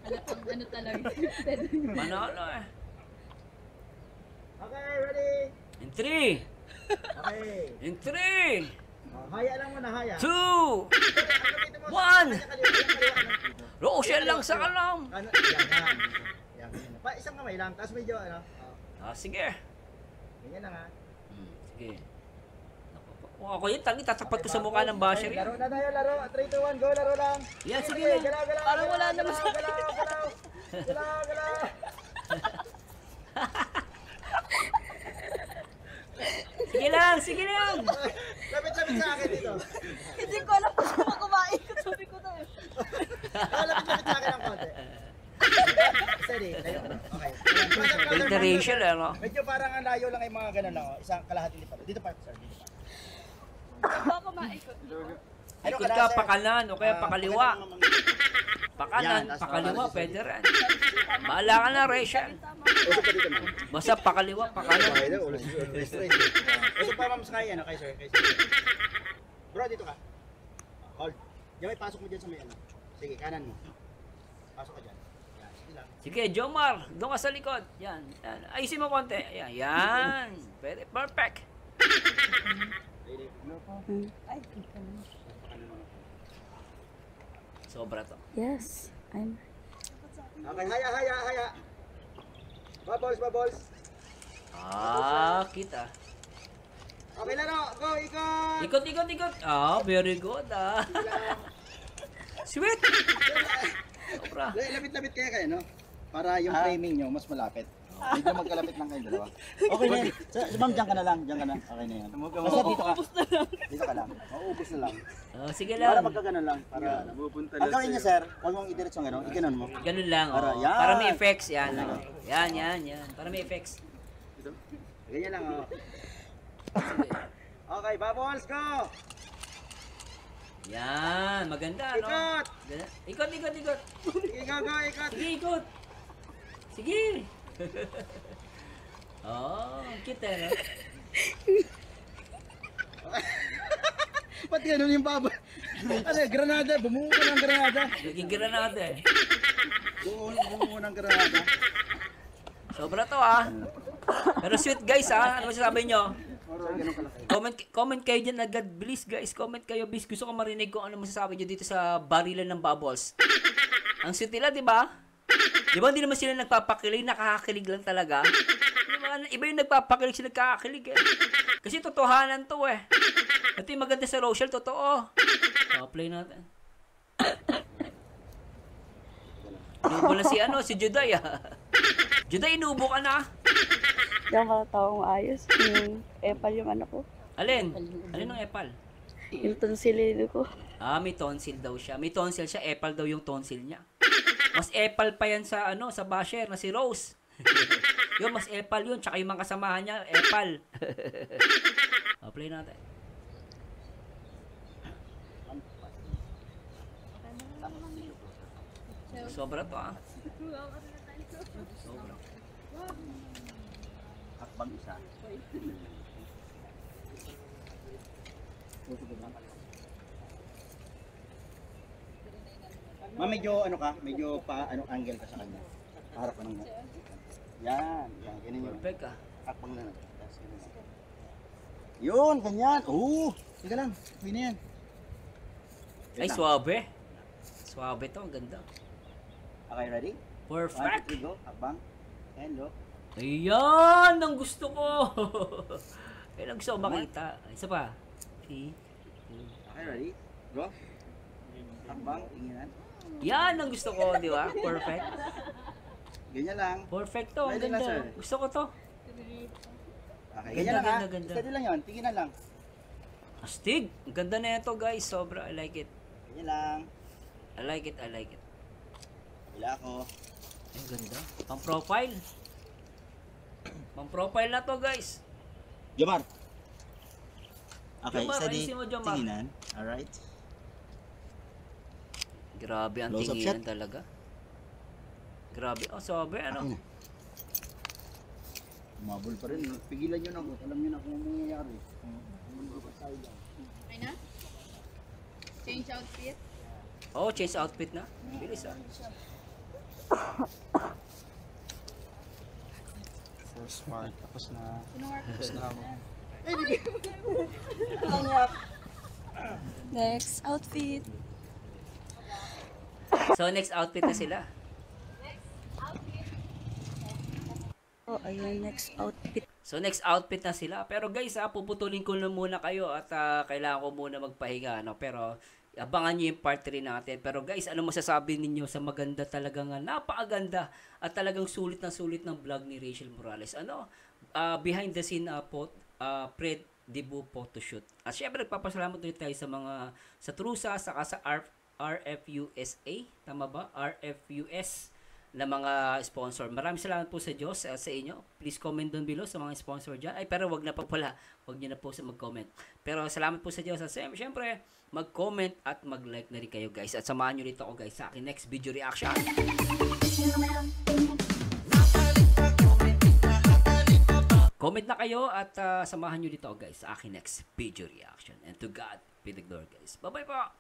S4: Ano talaga?
S1: Manalo eh.
S5: Okay, ready?
S1: In 3,
S5: Okay.
S1: in 3,
S5: Haya lang muna, haya.
S1: 2,
S5: Gamitin mo
S1: 1.
S5: kaliwa.
S1: Rochelle lang sa kalam.
S5: Yan, yan. Yan. Pa, isang kamay lang, tapos medyo, ano.
S1: Sige.
S5: Ganyan lang ha.
S1: Sige. Ako yun, tangi, tatapat ko sa mukha ng basher yan.
S5: Laro na tayo, laro. 3, 2, 1, go, laro lang.
S1: Yan, sige
S5: Galaw,
S1: na.
S5: galaw, galaw.
S4: Parang wala
S5: galaw,
S4: naman sa-
S5: Galaw, galaw. Galaw, galaw.
S1: Sige lang, sige lang.
S5: Lapit-lapit sa akin dito.
S4: Hindi ko alam kung saan kumain. Sabi ko na eh.
S5: Lapit-lapit sa akin ng konti. Steady, tayo. Okay.
S1: Interracial, ano?
S5: Medyo parang ang layo lang yung mga ganun lang. Isang kalahati lipat. Dito pa, sir. Dito pa.
S4: Baka kumain ko.
S1: Ikot ka pakanan o kaya pakaliwa.
S5: Yan,
S1: Pakanan,
S5: tas
S1: pakaliwa,
S5: pakaliwa.
S1: pwede rin. Bahala ka na, Rachel.
S5: Usap pa dito, ma'am.
S1: Basta pakaliwa, pakanan.
S5: Okay, daw. Ulo straight. Usap pa, ma'am, sa kaya, no? Kay sir. Kay sir. Bro, dito ka. Hold. Diyan, may pasok mo dyan sa may ano. Sige, kanan mo. Pasok ka dyan. Yan, sige lang.
S1: Sige, Jomar, doon ka sa likod. Yan, yan. Ayusin mo konti. Yan, yan. Pwede, perfect.
S5: Ready?
S4: Ay, hindi ka naman.
S1: Sobra to.
S7: Yes, I'm.
S5: Okay, haya, haya, haya. Bubbles, bubbles.
S1: Kita.
S5: Okay, laro. Go, ikot.
S1: Ikot, ikot, ikot. Very good, Sweet. Sobra.
S5: Lapit-lapit kayo, no? Para yung framing nyo mas malapit. Medyo magkalapit lang kayo dalawa. Okay na yan. Ma'am, dyan ka na lang. Dyan ka na. Okay na yan. Basta dito ka. Dito ka lang. Mauubos na lang.
S1: Sige
S5: Para
S1: lang.
S5: magkaganon lang. Para ang gawin niya, sir, huwag mong idiretso ng gano'n. Iganon mo.
S1: Ganun lang,
S5: Para, yan.
S1: Para may effects, yan. Yan, yan, yan. Para may effects.
S5: Ganyan lang, oh. Okay, bubbles, go!
S1: Yan, maganda, no?
S5: Ikot!
S1: Ganda. Ikot, ikot, ikot.
S5: Sige, go, go, ikot!
S1: Sige, ikot. Sige. Cute eh, no?
S5: Ba't ganun yung bubble? Ano, granada. Bumuo ka ng granada.
S1: Naging granada eh.
S5: Bumuo ng granada.
S1: Sobra to, Pero sweet, guys, Ano masasabi nyo? Comment kayo dyan agad. Please, guys. Comment kayo, please. Gusto ko marinig kung ano masasabi nyo dito sa barilan ng bubbles. Ang sweet nila, di ba? Di ba hindi naman sila nagpapakilig, nakakakilig lang talaga? Diba? Iba yung nagpapakilig, sila nagkakakilig eh. Kasi totohanan to eh. Ito yung maganda sa Rochelle, totoo. Play natin. Inubo na si Juday Juday, inubo ka na.
S7: Hindi ako makatawang ayos. Yung epal yung ano ko.
S1: Alin? Alin ang epal?
S7: Yung tonsilino ko.
S1: May tonsil daw siya. May tonsil siya, epal daw yung tonsil niya. Mas epal pa yan sa sa basher na si Rose. Yung mas epal yun, tsaka yung mga kasamahan niya, epal. Play natin. Sobra to Sobra.
S5: Hakbang isa. Medyo ano ka, medyo pa angle ka sa kanya. Harap ka ng yan, ganyan yun.
S1: Perfect
S5: Hakbang na. Yun, ganyan. Sige lang, okay na yan.
S1: Ay, suabe. Suabe to, ang ganda.
S5: Okay, ready? 1,
S1: Perfect.
S5: 2, 3, go. Hakbang. And look.
S1: Ayan, ang gusto ko. Kaya lang gusto ko makita. Isa pa. 3.
S5: Okay, ready? Go. Hakbang, tinginan.
S1: Yan ang gusto ko, di ba? Perfect.
S5: Ganyan lang.
S1: Perfect to, ang
S5: Pwede na, sir.
S1: ganda. Gusto ko to.
S5: Okay,
S1: Ganda,
S5: ganyan lang ha.
S1: ganda, ganda.
S5: Steady lang yun, tinginan lang.
S1: Astig. Ang ganda na ito, guys. Sobra. I like it.
S5: Ganyan lang.
S1: I like it. I like it.
S5: Wala ako.
S1: Ay, ang ganda. Pang profile. Pang profile na to, guys.
S5: Jomar. Okay,
S1: Jomar,
S5: steady.
S1: ayusin mo, Jomar.
S5: Tinginan. Alright.
S1: Grabe ang
S5: Close up
S1: tinginan
S5: shot.
S1: talaga. Grabe. Sobe, ano?
S5: Mabul pa rin. Pigilan nyo na ako. Alam nyo na kung ano nangyayari.
S4: Okay na? Change outfit?
S1: Oh, change outfit na. Bilis
S8: First mark, tapos na ako.
S7: Next outfit.
S1: So, next outfit na sila.
S7: Oh, ayun, next outfit.
S1: So, next outfit na sila. Pero guys, puputulin ko na muna kayo at kailangan ko muna magpahinga. No? Pero, abangan nyo yung part 3 natin. Pero guys, ano masasabi ninyo sa maganda talagang napakaganda at talagang sulit ng vlog ni Rachel Morales? Ano? Behind the scene pre-debut photoshoot. At syempre, nagpapasalamat ulit tayo sa mga sa Trusa, saka sa RFUSA. Tama ba? RFUS na mga sponsor. Maraming salamat po sa Diyos sa inyo. Please comment down below sa mga sponsor dyan. Ay, pero wag na po pala. Wag nyo na po sa mag-comment. Pero salamat po sa Diyos. At syempre, mag-comment at mag-like na rin kayo guys. At samahan nyo dito ako guys sa akin next video reaction. Comment na kayo at samahan nyo dito guys sa akin next video reaction. And to God be the glory guys. Bye-bye po!